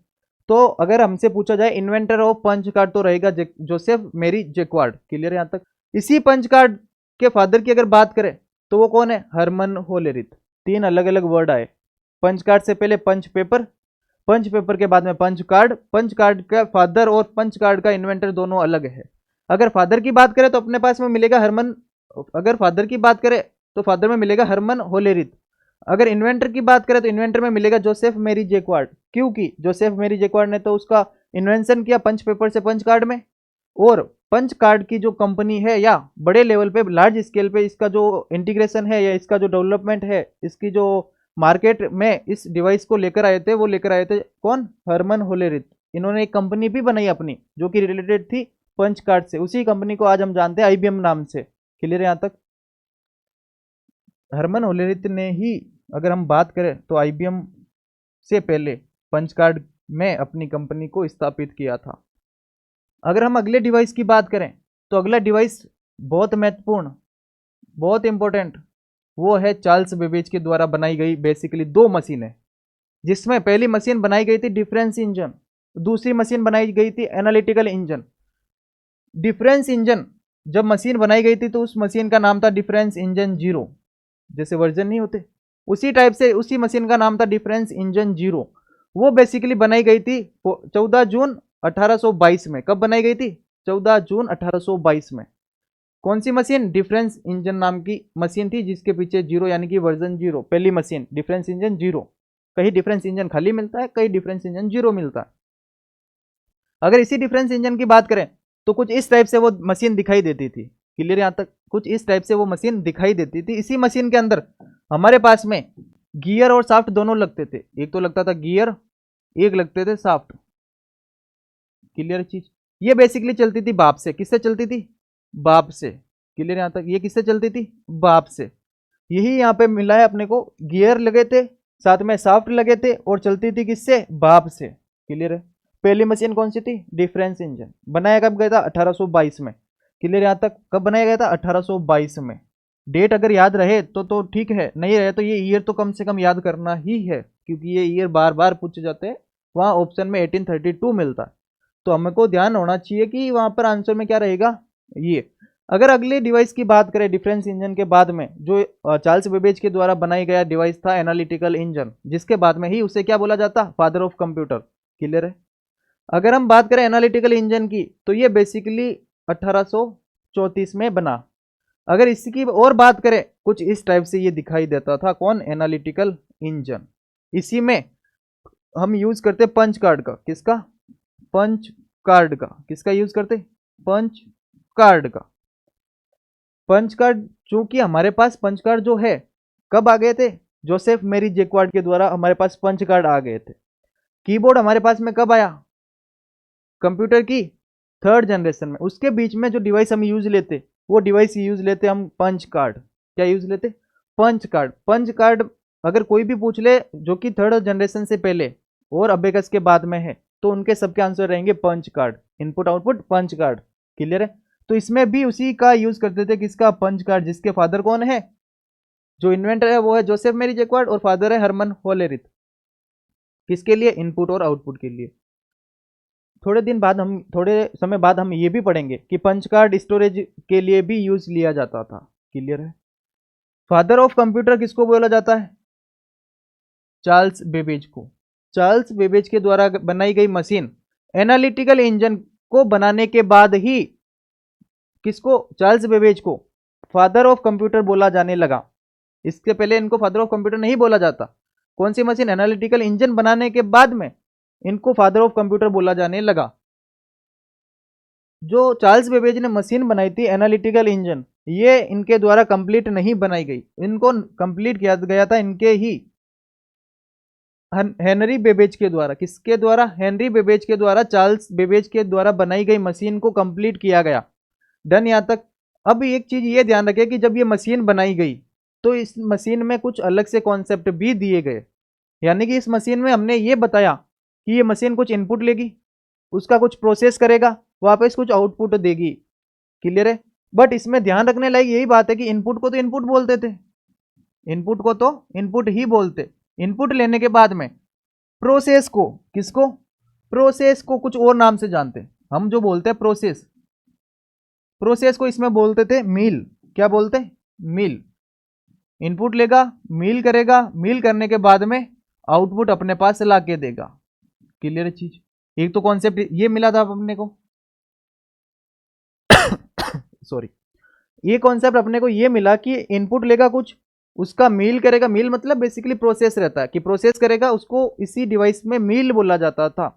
तो अगर हमसे पूछा जाए इन्वेंटर ऑफ पंच कार्ड तो रहेगा जोसेफ मेरी जैक्वार्ड। क्लियर है यहाँ तक? इसी पंच कार्ड के फादर की अगर बात करें तो वो कौन है? Herman Hollerith. 3 अलग अलग वर्ड आए। पंच कार्ड से पहले पंच पेपर, पंच पेपर के बाद में पंच कार्ड। पंच कार्ड का फादर और पंच कार्ड का इन्वेंटर दोनों अलग है। अगर फादर की बात करें तो अपने पास में मिलेगा हरमन, अगर फादर की बात करें तो फादर में मिलेगा हरमन होलेरिथ। अगर इन्वेंटर की बात करें तो इन्वेंटर में मिलेगा जोसेफ मेरी जैक्वार्ड, क्योंकि जोसेफ मेरी जैक्वार्ड ने तो उसका इन्वेंशन किया पंच पेपर से पंच कार्ड में। और पंच कार्ड की जो कंपनी है या बड़े लेवल पे लार्ज स्केल पे इसका जो इंटीग्रेशन है या इसका जो डेवलपमेंट है, इसकी जो मार्केट में इस डिवाइस को लेकर आए थे वो लेकर आए थे कौन? Herman Hollerith. इन्होंने एक कंपनी भी बनाई अपनी जो कि रिलेटेड थी पंच कार्ड से। उसी कंपनी को आज हम जानते हैं आईबीएम नाम से। क्लियर है यहाँ तक? हरमन होलेरिथ ने ही अगर हम बात करें तो आईबीएम से पहले पंच कार्ड में अपनी कंपनी को स्थापित किया था। अगर हम अगले डिवाइस की बात करें तो अगला डिवाइस बहुत महत्वपूर्ण, बहुत इंपॉर्टेंट, वो है चार्ल्स बेबेज के द्वारा बनाई गई बेसिकली 2 मशीनें, जिसमें पहली मशीन बनाई गई थी डिफरेंस इंजन, दूसरी मशीन बनाई गई थी एनालिटिकल इंजन। डिफरेंस इंजन जब मशीन बनाई गई थी तो उस मशीन का नाम था डिफरेंस इंजन 0, जैसे वर्जन नहीं होते उसी टाइप से उसी मशीन का नाम था डिफरेंस इंजन 0। वो बेसिकली बनाई गई थी 14 जून 1822 में। कब बनाई गई थी? 14 जून 1822 में। कौन सी मशीन? डिफरेंस इंजन नाम की मशीन थी जिसके पीछे 0 यानी कि वर्जन 0, पहली मशीन डिफरेंस इंजन 0। कहीं डिफरेंस इंजन खाली मिलता है, कहीं डिफरेंस इंजन 0 मिलता है। अगर इसी डिफरेंस इंजन की बात करें तो कुछ इस टाइप से वो मशीन दिखाई देती थी। क्लियर यहाँ तक? कुछ इस टाइप से वो मशीन दिखाई देती थी। इसी मशीन के अंदर हमारे पास में गियर और शाफ्ट दोनों लगते थे। एक तो लगता था गियर, एक लगते थे शाफ्ट। क्लियर चीज? ये बेसिकली चलती थी बाप से। किससे चलती थी? बाप से। क्लियर यहाँ तक? ये किससे चलती थी? बाप से। यही यहाँ पे मिला है अपने को, गियर लगे थे, साथ में शाफ्ट लगे थे और चलती थी किससे? बाप से। क्लियर है? पहली मशीन कौन सी थी? Difference engine. बनाया कब गया था? 1822 में। क्लियर यहाँ तक? कब बनाया गया था? 1822 में। डेट अगर याद रहे तो ठीक है, नहीं रहे तो ये ईयर तो कम से कम याद करना ही है, क्योंकि ये ईयर बार बार पूछे जाते हैं। वहाँ ऑप्शन में 1832 मिलता है, तो हमको ध्यान होना चाहिए कि वहाँ पर आंसर में क्या रहेगा, ये। अगर अगले डिवाइस की बात करें डिफरेंस इंजन के बाद में, जो चार्ल्स बेबेज के द्वारा बनाई गया डिवाइस था एनालिटिकल इंजन, जिसके बाद में ही उसे क्या बोला जाता? Father of computer. क्लियर है? अगर हम बात करें एनालिटिकल इंजन की तो ये बेसिकली 1834 में बना। अगर इसकी और बात करें, कुछ इस टाइप से ये दिखाई देता था। कौन? Analytical engine. इसी में हम यूज करते पंच कार्ड का। किसका? पंच कार्ड का, किसका यूज करते, पंच कार्ड का। पंच कार्ड, चूंकि हमारे पास पंच कार्ड जो है कब आ गए थे, जोसेफ मेरी जैकवार्ड के द्वारा हमारे पास पंच कार्ड आ गए थे। कीबोर्ड हमारे पास में कब आया, कंप्यूटर की थर्ड जनरेशन में। उसके बीच में जो डिवाइस हम यूज लेते, वो डिवाइस यूज लेते हम पंच कार्ड। क्या यूज लेते, पंच कार्ड। पंच कार्ड अगर कोई भी पूछ ले जो कि थर्ड जनरेशन से पहले और अबेकस के बाद में है, तो उनके सबके आंसर रहेंगे punch card, input output punch card. Clear है। तो इसमें भी उसी का यूज करते थे, किसका, पंच कार्ड, जिसके फादर कौन है, जो इन्वेंटर है वो है जोसेफ मेरी जैकवार्ड और फादर है हरमन होलेरिथ। किसके लिए, इनपुट और आउटपुट के लिए। थोड़े समय बाद हम ये भी पढ़ेंगे कि पंच कार्ड स्टोरेज के लिए भी यूज लिया जाता था। क्लियर है। फादर ऑफ कंप्यूटर किसको बोला जाता है, चार्ल्स बेबेज को। चार्ल्स बेबेज के द्वारा बनाई गई मशीन एनालिटिकल इंजन को बनाने के बाद ही किसको, चार्ल्स बेबेज को फादर ऑफ कंप्यूटर बोला जाने लगा। इसके पहले इनको फादर ऑफ कंप्यूटर नहीं बोला जाता। कौन सी मशीन, एनालिटिकल इंजन बनाने के बाद में इनको फादर ऑफ कंप्यूटर बोला जाने लगा। जो चार्ल्स बेबेज ने मशीन बनाई थी एनालिटिकल इंजन, ये इनके द्वारा कंप्लीट नहीं बनाई गई, इनको कंप्लीट किया गया था इनके ही हेनरी बेबेज के द्वारा। किसके द्वारा, हेनरी बेबेज के द्वारा, चार्ल्स बेबेज के द्वारा बनाई गई मशीन को कंप्लीट किया गया। डन यहाँ तक। अब एक चीज ये ध्यान रखें कि जब ये मशीन बनाई गई तो इस मशीन में कुछ अलग से कॉन्सेप्ट भी दिए गए। यानी कि इस मशीन में हमने ये बताया कि ये मशीन कुछ इनपुट लेगी, उसका कुछ प्रोसेस करेगा, वापस कुछ आउटपुट देगी। क्लियर है। बट इसमें ध्यान रखने लायक यही बात है कि इनपुट को तो इनपुट बोलते थे, इनपुट को तो इनपुट ही बोलते। इनपुट लेने के बाद में प्रोसेस को, किसको, प्रोसेस को कुछ और नाम से जानते हम, जो बोलते हैं प्रोसेस। प्रोसेस को इसमें बोलते थे मील। क्या बोलते, मील। इनपुट लेगा, मील करेगा, मील करने के बाद में आउटपुट अपने पास ला के देगा। क्लियर चीज। एक तो कॉन्सेप्ट ये मिला था अपने को सॉरी, ये कॉन्सेप्ट अपने को ये मिला कि इनपुट लेगा कुछ, उसका मील करेगा। मील मतलब बेसिकली प्रोसेस रहता है कि प्रोसेस करेगा, उसको इसी डिवाइस में मील बोला जाता था।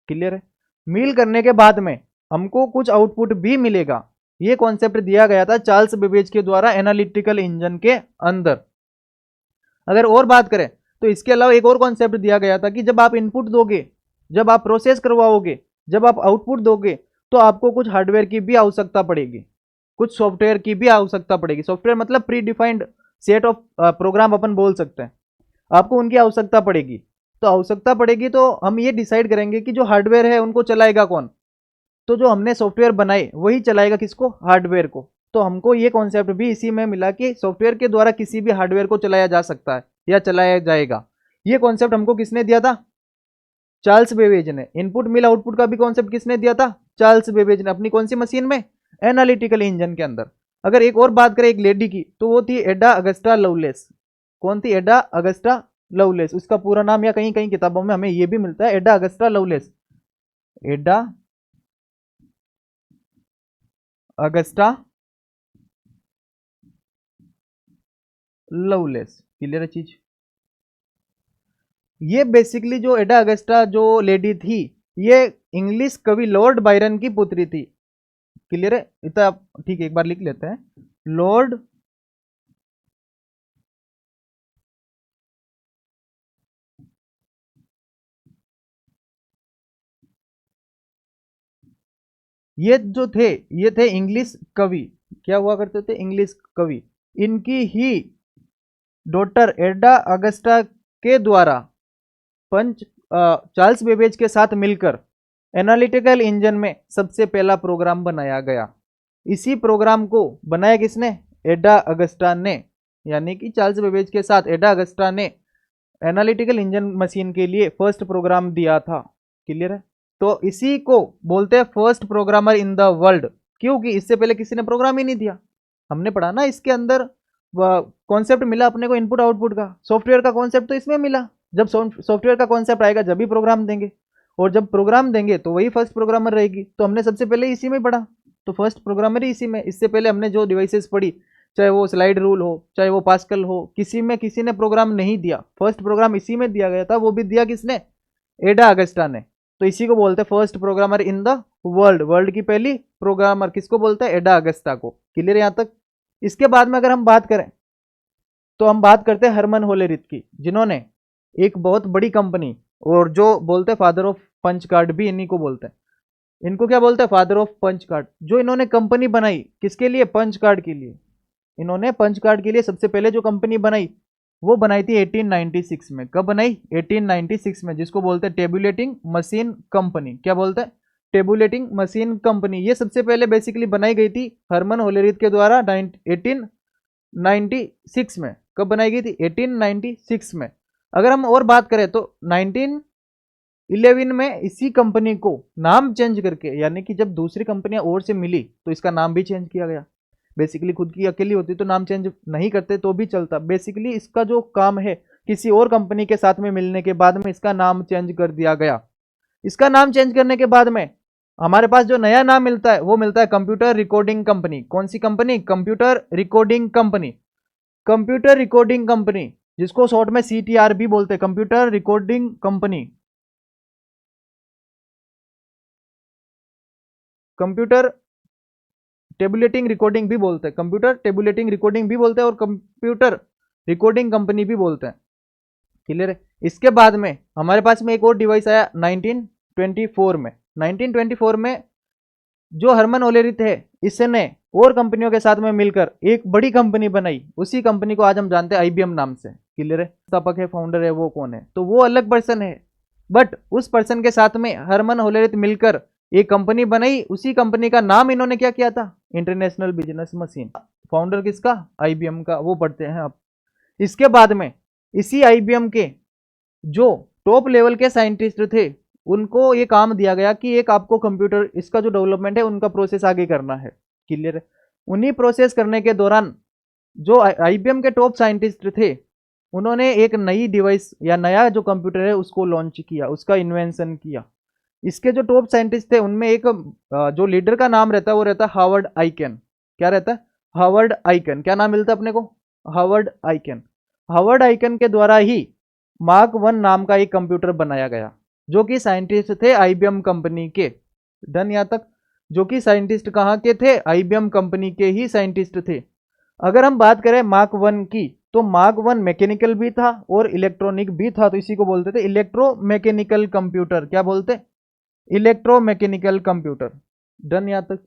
क्लियर है। मील करने के बाद में हमको कुछ आउटपुट भी मिलेगा। ये कॉन्सेप्ट दिया गया था चार्ल्स बेबेज के द्वारा एनालिटिकल इंजन के अंदर। अगर और बात करें तो इसके अलावा एक और कॉन्सेप्ट दिया गया था कि जब आप इनपुट दोगे, जब आप प्रोसेस करवाओगे, जब आप आउटपुट दोगे, तो आपको कुछ हार्डवेयर की भी आवश्यकता पड़ेगी, कुछ सॉफ्टवेयर की भी आवश्यकता पड़ेगी। सॉफ्टवेयर मतलब predefined set of program अपन बोल सकते हैं। आपको उनकी आवश्यकता पड़ेगी। तो आवश्यकता पड़ेगी तो हम ये डिसाइड करेंगे कि जो हार्डवेयर है उनको चलाएगा कौन। तो जो हमने सॉफ्टवेयर बनाए वही चलाएगा किसको, हार्डवेयर को। तो हमको ये कॉन्सेप्ट भी इसी में मिला कि सॉफ्टवेयर के द्वारा किसी भी हार्डवेयर को चलाया जा सकता है या चलाया जाएगा। ये कॉन्सेप्ट हमको किसने दिया था, चार्ल्स बेबेज ने। इनपुट मिल आउटपुट का भी कॉन्सेप्ट किसने दिया था, चार्ल्स बेबेज ने, अपनी कौन सी मशीन में, एनालिटिकल इंजन के अंदर। अगर एक और बात करें एक लेडी की, तो वो थी एडा अगस्टा लवलेस। कौन थी, एडा अगस्टा लवलेस। उसका पूरा नाम या कहीं कहीं किताबों में हमें यह भी मिलता है, एडा अगस्टा लवलेस। एडा अगस्टा लवलेस। क्लियर है चीज। ये बेसिकली जो एडा अगस्टा जो लेडी थी, ये इंग्लिश कवि लॉर्ड बायरन की पुत्री थी। क्लियर है। इतना ठीक है, एक बार लिख लेते हैं, लॉर्ड ये जो थे, ये थे इंग्लिश कवि। क्या हुआ करते थे, इंग्लिश कवि। इनकी ही डॉटर एडा अगस्टा के द्वारा चार्ल्स बेबेज के साथ मिलकर एनालिटिकल इंजन में सबसे पहला प्रोग्राम बनाया गया। इसी प्रोग्राम को बनाया किसने, एडा अगस्टा ने। यानी कि चार्ल्स बेबेज के साथ एडा अगस्टा ने एनालिटिकल इंजन मशीन के लिए फर्स्ट प्रोग्राम दिया था। क्लियर है। तो इसी को बोलते हैं first programmer in the world, क्योंकि इससे पहले किसी ने प्रोग्राम ही नहीं दिया। हमने पढ़ा ना, इसके अंदर कॉन्सेप्ट मिला अपने को इनपुट आउटपुट का, सॉफ्टवेयर का कॉन्सेप्ट तो इसमें मिला। जब सॉफ्टवेयर का कॉन्सेप्ट आएगा जब भी प्रोग्राम देंगे, और जब प्रोग्राम देंगे तो वही फर्स्ट प्रोग्रामर रहेगी। तो हमने सबसे पहले इसी में पढ़ा, तो फर्स्ट प्रोग्रामर ही इसी में। इससे पहले हमने जो डिवाइसेस पढ़ी, चाहे वो स्लाइड रूल हो, चाहे वो पास्कल हो, किसी में किसी ने प्रोग्राम नहीं दिया। फर्स्ट प्रोग्राम इसी में दिया गया था, वो भी दिया किसने, एडा अगस्टा ने। तो इसी को बोलते हैं first programmer in the world. World की पहली प्रोग्रामर किसको बोलते हैं? एडा अगस्ता को। क्लियर यहाँ तक? इसके बाद में अगर हम बात करें तो हम बात करते हैं हरमन होलेरिथ की, जिन्होंने एक बहुत बड़ी कंपनी, और जो बोलते हैं फादर ऑफ पंच कार्ड भी इन्हीं को बोलते हैं। इनको क्या बोलते हैं? Father of punch card. जो इन्होंने कंपनी बनाई किसके लिए? पंच कार्ड के लिए। इन्होंने पंच कार्ड के लिए सबसे पहले जो कंपनी बनाई वो बनाई थी 1896 में। कब बनाई? 1896 में, जिसको बोलते हैं टेबुलेटिंग मशीन कंपनी। क्या बोलते हैं? Tabulating machine company. ये सबसे पहले बेसिकली बनाई गई थी हरमन होलेरिथ के द्वारा 1896 में। कब बनाई गई थी? 1896 में। अगर हम और बात करें तो 1911 में इसी कंपनी को नाम चेंज करके, यानी कि जब दूसरी कंपनियां और से मिली तो इसका नाम भी चेंज किया गया। बेसिकली खुद की अकेली होती तो नाम चेंज नहीं करते तो भी चलता। बेसिकली इसका जो काम है, किसी और कंपनी के साथ में मिलने के बाद में इसका नाम चेंज कर दिया गया। इसका नाम चेंज करने के बाद में हमारे पास जो नया नाम मिलता है वो मिलता है कंप्यूटर रिकॉर्डिंग कंपनी। कौन सी company? Computer recording company. Computer recording company, जिसको शॉर्ट में CTR भी बोलते हैं, computer recording company. Computer tabulating recording भी बोलते हैं, कंप्यूटर टेबुलेटिंग रिकॉर्डिंग भी बोलते हैं, और कंप्यूटर रिकॉर्डिंग कंपनी भी बोलते हैं। क्लियर है? इसके बाद में हमारे पास में एक और डिवाइस आया 1924 में। 1924 में जो हरमन होलेरिथ है, इसने और कंपनियों के साथ में मिलकर एक बड़ी कंपनी बनाई। उसी कंपनी को आज हम जानते हैं IBM नाम से। क्लियर है? स्थापक है, फाउंडर है, वो कौन है? तो वो अलग पर्सन है, बट उस पर्सन के साथ में हरमन होलेरिथ मिलकर एक कंपनी बनाई। उसी कंपनी का नाम इन्होंने क्या किया था? International business machine. फाउंडर किसका? IBM का। वो पढ़ते हैं आप। इसके बाद में इसी IBM के जो टॉप लेवल के साइंटिस्ट थे, उनको ये काम दिया गया कि एक आपको कंप्यूटर, इसका जो डेवलपमेंट है उनका प्रोसेस आगे करना है। क्लियर है? उन्हीं प्रोसेस करने के दौरान जो IBM के टॉप साइंटिस्ट थे, उन्होंने एक नई डिवाइस या नया जो कंप्यूटर है उसको लॉन्च किया, उसका इन्वेंशन किया। इसके जो टॉप साइंटिस्ट थे उनमें एक जो लीडर का नाम रहता है वो रहता है हावर्ड आइकन। क्या रहता है? Howard Aiken. क्या नाम मिलता है अपने को? Howard icon. हावर्ड आइकन के द्वारा ही मार्क 1 नाम का एक कंप्यूटर बनाया गया, जो कि साइंटिस्ट थे IBM कंपनी के। डन यहाँ तक? जो कि साइंटिस्ट कहाँ के थे? IBM कंपनी के ही साइंटिस्ट थे। अगर हम बात करें मार्क 1 की, तो मार्क 1 मैकेनिकल भी था और इलेक्ट्रॉनिक भी था, तो इसी को बोलते थे इलेक्ट्रोमैकेनिकल कंप्यूटर। क्या बोलते? Electromechanical computer. डन यहाँ तक?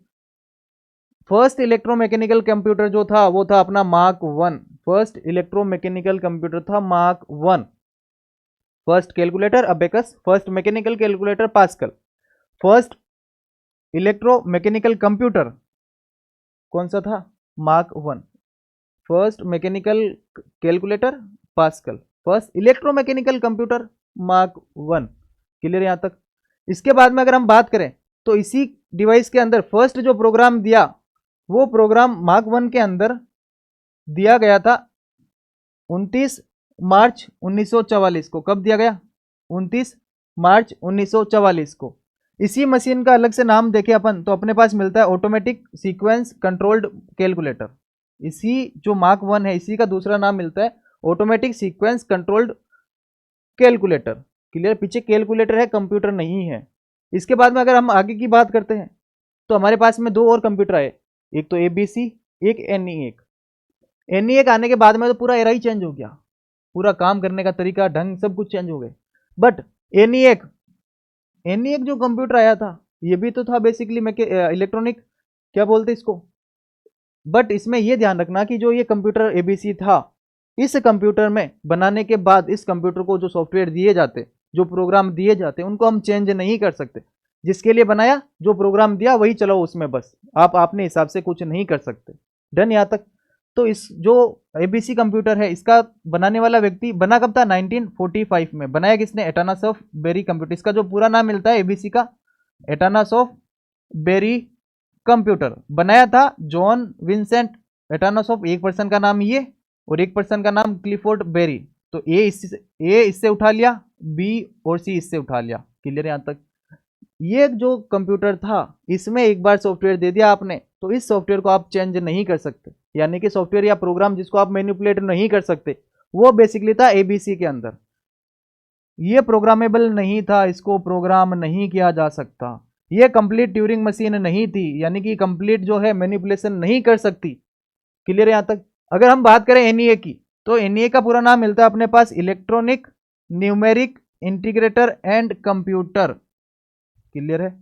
फर्स्ट इलेक्ट्रोमैकेनिकल कंप्यूटर जो था वो था अपना मार्क 1। फर्स्ट इलेक्ट्रोमैकेनिकल कंप्यूटर था mark 1। First calculator abacus, first mechanical calculator pascal. First electromechanical computer कौन सा था? Mark 1। First mechanical calculator pascal, first electromechanical computer mark 1। Clear यहाँ तक? इसके बाद में अगर हम बात करें तो इसी डिवाइस के अंदर फर्स्ट जो प्रोग्राम दिया, वो प्रोग्राम मार्क 1 के अंदर दिया गया था 29 मार्च 1944 को। कब दिया गया? 29 मार्च 1944 को। इसी मशीन का अलग से नाम देखें अपन तो अपने पास मिलता है ऑटोमेटिक सीक्वेंस कंट्रोल्ड कैलकुलेटर। इसी जो मार्क 1 है, इसी का दूसरा नाम मिलता है automatic sequence controlled calculator. Clear? पीछे कैलकुलेटर है, कंप्यूटर नहीं है। इसके बाद में अगर हम आगे की बात करते हैं तो हमारे पास में दो और कंप्यूटर आए, एक तो ABC, एक NE1। NE1 आने के बाद में तो पूरा एरा ही चेंज हो गया, पूरा काम करने का तरीका, ढंग, सब कुछ चेंज हो गए। बट NE1 जो कंप्यूटर आया था, ये भी तो था बेसिकली इलेक्ट्रॉनिक, क्या बोलते इसको। बट इसमें यह ध्यान रखना कि जो ये कंप्यूटर ABC था, इस कंप्यूटर में बनाने के बाद इस कंप्यूटर को जो सॉफ्टवेयर दिए जाते, जो प्रोग्राम दिए जाते, उनको हम चेंज नहीं कर सकते। जिसके लिए बनाया, जो प्रोग्राम दिया वही चलाओ उसमें, बस आप अपने हिसाब से कुछ नहीं कर सकते। डन यहाँ तक? तो इस जो ABC कंप्यूटर है, इसका बनाने वाला व्यक्ति बना कब था? 1945 में। बनाया किसने? एटानास ऑफ बेरी कंप्यूटर। इसका जो पूरा नाम मिलता है ABC का, एटानास ऑफ बेरी कंप्यूटर। बनाया था जॉन विंसेंट एटानास ऑफ, एक पर्सन का नाम ये और एक पर्सन का नाम क्लिफोर्ड बेरी। तो ए इससे उठा लिया, B और C इससे उठा लिया। क्लियर यहाँ तक? ये जो कंप्यूटर था, इसमें एक बार सॉफ्टवेयर दे दिया आपने तो इस सॉफ्टवेयर को आप चेंज नहीं कर सकते, यानी कि सॉफ्टवेयर या प्रोग्राम जिसको आप मैनिपुलेट नहीं कर सकते, वो बेसिकली था ABC के अंदर। ये प्रोग्रामेबल नहीं था, इसको प्रोग्राम नहीं किया जा सकता। ये कंप्लीट ट्यूरिंग मशीन नहीं थी, यानी कि कंप्लीट जो है मैनिपुलेशन नहीं कर सकती। क्लियर है यहाँ तक? अगर हम बात करें एनईए की, तो एनईए का पूरा नाम मिलता है अपने पास electronic numeric integrator and computer. Clear है?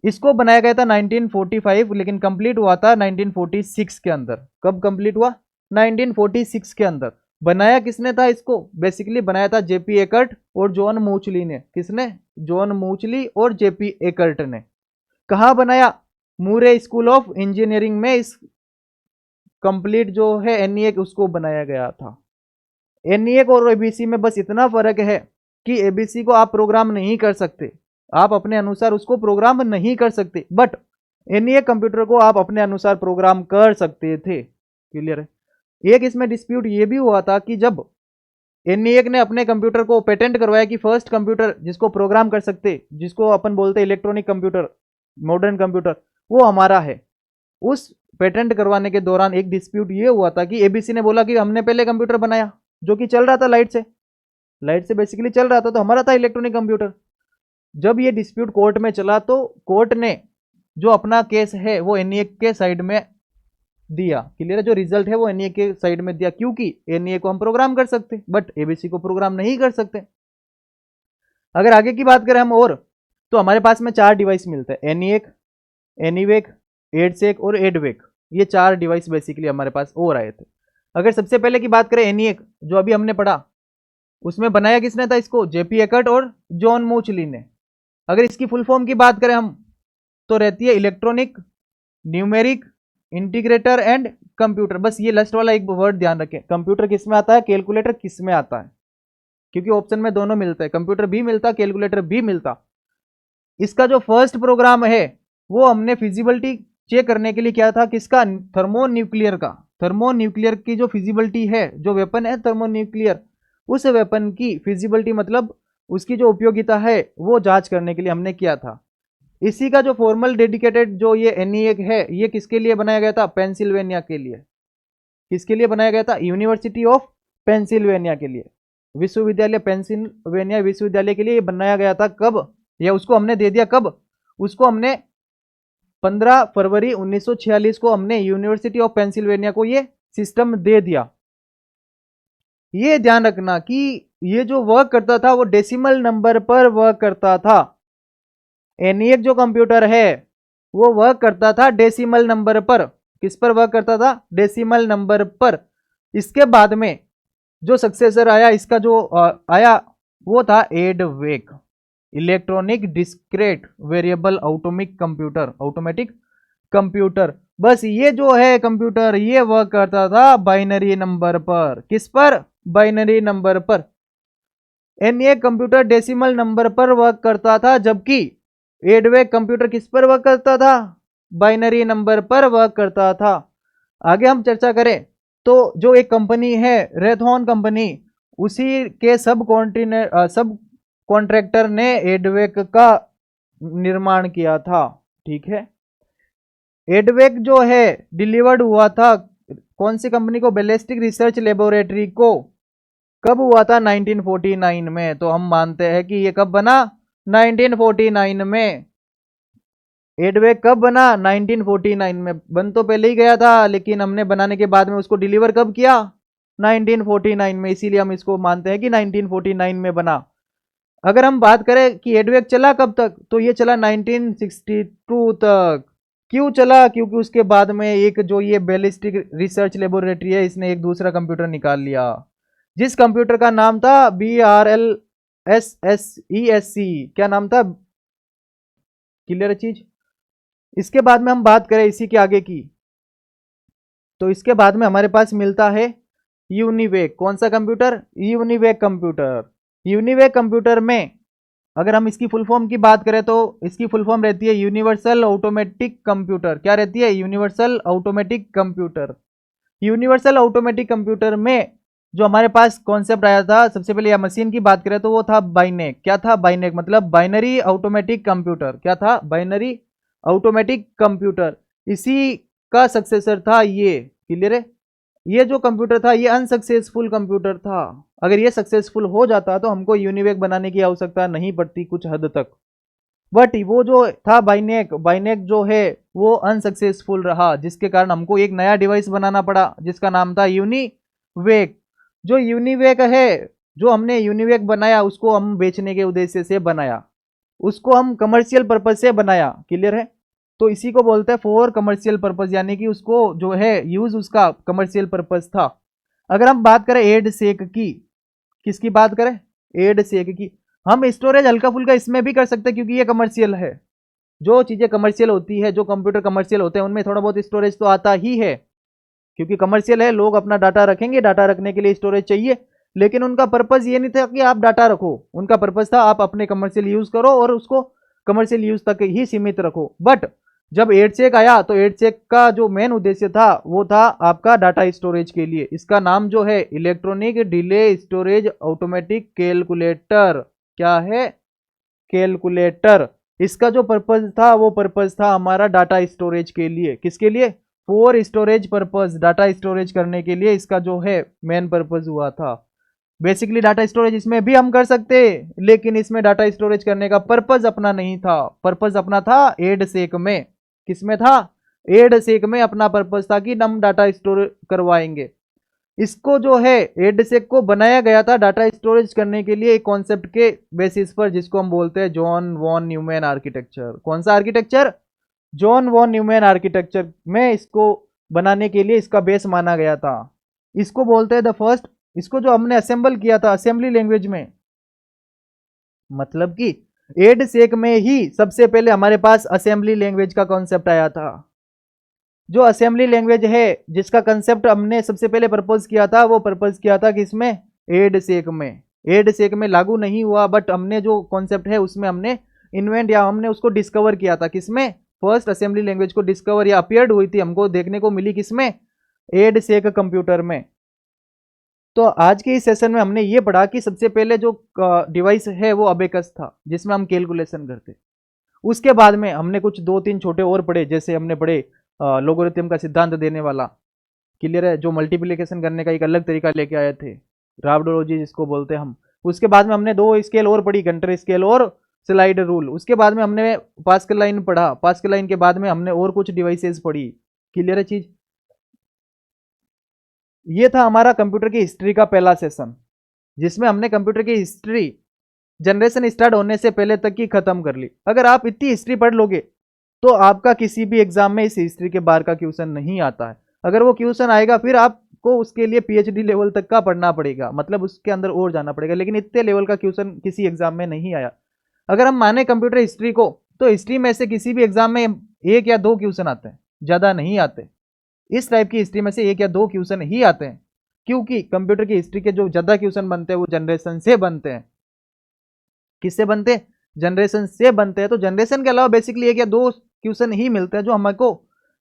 इसको बनाया गया था 1945, लेकिन कंप्लीट हुआ था 1946 के अंदर। कब कंप्लीट हुआ? 1946 के अंदर। बनाया किसने था इसको? बेसिकली बनाया था जेपी एकर्ट और जॉन मूचली ने। किसने? जॉन मूचली और जेपी एकर्ट ने। कहाँ बनाया? मूरे स्कूल ऑफ इंजीनियरिंग में इस कंप्लीट जो है एनईए उसको बनाया गया था। एनईए और एबीसी में बस इतना फर्क है कि एबीसी को आप प्रोग्राम नहीं कर सकते, आप अपने अनुसार उसको प्रोग्राम नहीं कर सकते, बट एनईए कंप्यूटर को आप अपने अनुसार प्रोग्राम कर सकते थे। क्लियर है? एक इसमें डिस्प्यूट ये भी हुआ था कि जब एनईए ने अपने कंप्यूटर को पेटेंट करवाया कि फर्स्ट कंप्यूटर जिसको प्रोग्राम कर सकते, जिसको अपन बोलते इलेक्ट्रॉनिक कंप्यूटर, मॉडर्न कंप्यूटर, वो हमारा है। उस पेटेंट करवाने के दौरान एक डिस्प्यूट ये हुआ था कि एबीसी ने बोला कि हमने पहले कंप्यूटर बनाया जो कि चल रहा था लाइट से बेसिकली चल रहा था, तो हमारा था इलेक्ट्रॉनिक कंप्यूटर। जब ये डिस्प्यूट कोर्ट में चला तो कोर्ट ने जो अपना केस है वो एनईए के साइड में दिया। क्लियर है? जो रिजल्ट है वो एनईए के साइड में दिया, क्योंकि एनईए को हम प्रोग्राम कर सकते बट एबीसी को प्रोग्राम नहीं कर सकते। अगर आगे की बात करें हम और, तो हमारे पास में 4 डिवाइस मिलते हैं, एनईए, एनीवेक, एडसेक और एडवेक। ये 4 डिवाइस बेसिकली हमारे पास और आए थे। अगर सबसे पहले की बात करें एनईए जो अभी हमने पढ़ा, उसमें बनाया किसने था इसको? जेपी एकर्ट और जॉन मूचली ने। अगर इसकी फुल फॉर्म की बात करें हम, तो रहती है electronic numeric integrator and computer. बस ये लास्ट वाला एक वर्ड ध्यान रखें, कंप्यूटर किस में आता है, कैलकुलेटर किस में आता है, क्योंकि ऑप्शन में दोनों मिलते हैं, कंप्यूटर भी मिलता, कैलकुलेटर भी मिलता। इसका जो फर्स्ट प्रोग्राम है वो हमने फिजिबिलिटी चेक करने के लिए किया था, किसका? थर्मोन्यूक्लियर का। थर्मोन्यूक्लियर की जो फिजिबिलिटी है, जो वेपन है थर्मोन्यूक्लियर, उस वेपन की फिजिबिलिटी मतलब उसकी जो उपयोगिता है वो जांच करने के लिए हमने किया था। इसी का जो फॉर्मल डेडिकेटेड जो ये एनईए है, ये किसके लिए बनाया गया था? पेंसिल्वेनिया के लिए। किसके लिए बनाया गया था? यूनिवर्सिटी ऑफ पेंसिल्वेनिया के लिए, विश्वविद्यालय पेंसिल्वेनिया विश्वविद्यालय के लिए बनाया गया था। कब? या उसको हमने दे दिया कब? उसको हमने 15 फरवरी 1946 को हमने यूनिवर्सिटी ऑफ पेंसिल्वेनिया को ये सिस्टम दे दिया। ये ध्यान रखना कि ये जो वर्क करता था वो डेसिमल नंबर पर वर्क करता था। एनईए जो कंप्यूटर है वो वर्क करता था डेसिमल नंबर पर। किस पर वर्क करता था? डेसिमल नंबर पर। इसके बाद में जो सक्सेसर आया इसका जो आया वो था EDVAC, electronic discrete variable automatic computer. बस ये जो है कंप्यूटर ये वर्क करता था बाइनरी नंबर पर। किस पर? बाइनरी नंबर पर। एनईए कंप्यूटर डेसिमल नंबर पर वर्क करता था, जबकि एडवेक कंप्यूटर किस पर वर्क करता था? बाइनरी नंबर पर वर्क करता था। आगे हम चर्चा करें तो जो एक कंपनी है रेथॉन कंपनी, उसी के सब कॉन्ट्रैक्टर ने एडवेक का निर्माण किया था। ठीक है? एडवेक जो है डिलीवर्ड हुआ था कौन सी कंपनी को? बैलिस्टिक रिसर्च लेबोरेटरी को। कब हुआ था? 1949 में। तो हम मानते हैं कि ये कब बना? 1949 में। एडवेक कब बना? 1949 में। बन तो पहले ही गया था, लेकिन हमने बनाने के बाद में उसको डिलीवर कब किया? 1949 में। इसीलिए हम इसको मानते हैं कि 1949 में बना। अगर हम बात करें कि एडवेक चला कब तक, तो ये चला 1962 तक। क्यों चला? क्योंकि उसके बाद में एक जो ये बैलिस्टिक रिसर्च लेबोरेटरी है, इसने एक दूसरा कंप्यूटर निकाल लिया, जिस कंप्यूटर का नाम था BRLSSESC। क्या नाम था? क्लियर चीज? इसके बाद में हम बात करें इसी के आगे की, तो इसके बाद में हमारे पास मिलता है यूनिवेक। कौन सा computer? UNIVAC computer. UNIVAC computer में अगर हम इसकी फुल फॉर्म की बात करें तो इसकी फुल फॉर्म रहती है यूनिवर्सल ऑटोमेटिक कंप्यूटर। क्या रहती है? Universal automatic computer. Universal automatic computer में जो हमारे पास कॉन्सेप्ट आया था, सबसे पहले या मशीन की बात करें तो वो था बाइनेक। क्या था? बाइनेक मतलब बाइनरी ऑटोमेटिक कंप्यूटर। क्या था? Binary automatic computer. इसी का सक्सेसर था ये। क्लियर है? ये जो कंप्यूटर था ये अनसक्सेसफुल कंप्यूटर था। अगर ये सक्सेसफुल हो जाता तो हमको यूनिवेक बनाने की आवश्यकता नहीं पड़ती कुछ हद तक। बट वो जो था बाइनेक, बाइनेक जो है वो अनसक्सेसफुल रहा, जिसके कारण हमको एक नया डिवाइस बनाना पड़ा जिसका नाम था यूनिवेक। जो यूनिवेक है, जो हमने यूनिवेक बनाया उसको हम बेचने के उद्देश्य से बनाया, उसको हम कमर्शियल पर्पज से बनाया। क्लियर है? तो इसी को बोलते हैं फॉर कमर्शियल पर्पज, यानी कि उसको जो है यूज उसका कमर्शियल पर्पज था। अगर हम बात करें एड सेक की, किसकी बात करें? एड सेक की। हम स्टोरेज हल्का फुल्का इसमें भी कर सकते हैं क्योंकि ये कमर्शियल है। जो चीजें कमर्शियल होती है, जो कंप्यूटर कमर्शियल होते हैं, उनमें थोड़ा बहुत स्टोरेज तो आता ही है क्योंकि कमर्शियल है। लोग अपना डाटा रखेंगे, डाटा रखने के लिए स्टोरेज चाहिए। लेकिन उनका पर्पज ये नहीं था कि आप डाटा रखो, उनका पर्पज था आप अपने कमर्शियल यूज करो और उसको कमर्शियल यूज तक ही सीमित रखो। बट जब एडचेक आया तो एडचेक का जो मेन उद्देश्य था वो था आपका डाटा स्टोरेज के लिए। इसका नाम जो है electronic delay storage automatic calculator. क्या है? कैलकुलेटर। इसका जो पर्पज था वो पर्पज था हमारा डाटा स्टोरेज के लिए। किसके लिए? For storage purpose, data storage करने के लिए इसका जो है मेन पर्पज हुआ था। बेसिकली डाटा स्टोरेज इसमें भी हम कर सकते, लेकिन इसमें डाटा स्टोरेज करने का पर्पज अपना नहीं था। पर्पज अपना था एड सेक में। किसमें था? एड सेक में अपना पर्पज था कि हम डाटा स्टोर करवाएंगे। इसको जो है एडसेक को बनाया गया था डाटा स्टोरेज करने के लिए एक कॉन्सेप्ट के बेसिस पर, जिसको हम बोलते हैं जॉन वॉन न्यूमैन आर्किटेक्चर। कौन सा architecture? John von Neumann architecture में इसको बनाने के लिए इसका बेस माना गया था। इसको बोलते हैं द फर्स्ट। इसको जो हमने असेंबल किया था असेंबली लैंग्वेज में, मतलब कि एडसेक में ही सबसे पहले हमारे पास असेंबली लैंग्वेज का कॉन्सेप्ट आया था। जो असेंबली लैंग्वेज है जिसका कंसेप्ट हमने सबसे पहले प्रपोज किया था, वो प्रपोज किया था किसमें? एड सेक में। एड सेक में लागू नहीं हुआ, बट हमने जो कॉन्सेप्ट है उसमें हमने इन्वेंट या हमने उसको डिस्कवर किया था। किसमें? फर्स्ट असेंबली लैंग्वेज को डिस्कवर या अपियर्ड हुई थी, हमको देखने को मिली किसमें? एड सेक कंप्यूटर में। तो आज के इस सेशन में हमने ये पढ़ा कि सबसे पहले जो डिवाइस है वो अबेकस था जिसमें हम कैलकुलेशन करते। उसके बाद में हमने कुछ दो तीन छोटे और पढ़े, जैसे हमने पढ़े लोगरिथम का सिद्धांत देने वाला। क्लियर है? जो मल्टीप्लिकेशन करने का एक अलग तरीका लेके आए थे, रावडोलॉजी जिसको बोलते हैं हम। उसके बाद में हमने दो स्केल और पढ़ी, गंटर स्केल और स्लाइड रूल। उसके बाद में हमने पास्कल लाइन पढ़ा। पास्कल लाइन के बाद में हमने और कुछ डिवाइसेस पढ़ी। क्लियर है चीज? ये था हमारा कंप्यूटर की हिस्ट्री का पहला सेशन, जिसमें हमने कंप्यूटर की हिस्ट्री जनरेशन स्टार्ट होने से पहले तक की खत्म कर ली। अगर आप इतनी हिस्ट्री पढ़ लोगे तो आपका किसी भी एग्जाम में इस हिस्ट्री के बाहर का क्वेश्चन नहीं आता है। अगर वो क्वेश्चन आएगा फिर आपको उसके लिए पीएचडी लेवल तक का पढ़ना पड़ेगा, मतलब उसके अंदर और जाना पड़ेगा। लेकिन इतने लेवल का क्वेश्चन किसी एग्जाम में नहीं आया। अगर हम माने कंप्यूटर हिस्ट्री को, तो हिस्ट्री में से किसी भी एग्जाम में एक या दो क्वेश्चन आते हैं, ज्यादा नहीं आते। इस टाइप की हिस्ट्री में से एक या दो क्वेश्चन ही आते हैं, क्योंकि कंप्यूटर की हिस्ट्री के जो ज्यादा क्वेश्चन बनते हैं वो जनरेशन से बनते हैं। किससे बनते हैं? जनरेशन से बनते हैं। तो जनरेशन के अलावा बेसिकली एक या दो क्वेश्चन ही मिलते हैं जो हमको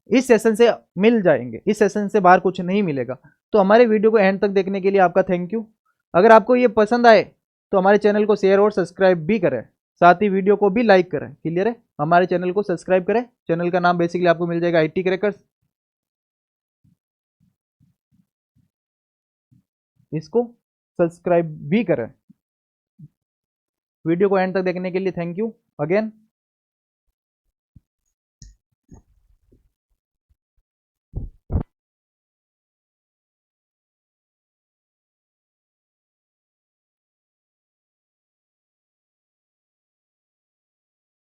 इस सेशन से मिल जाएंगे। इस सेशन से बाहर कुछ नहीं मिलेगा। तो हमारे वीडियो को एंड तक देखने के लिए आपका थैंक यू। अगर आपको ये पसंद आए तो हमारे चैनल को शेयर और सब्सक्राइब भी करें, साथ ही वीडियो को भी लाइक करें। क्लियर है? हमारे चैनल को सब्सक्राइब करें। चैनल का नाम बेसिकली आपको मिल जाएगा IT क्रैकर्स। इसको सब्सक्राइब भी करें। वीडियो को एंड तक देखने के लिए थैंक यू अगेन।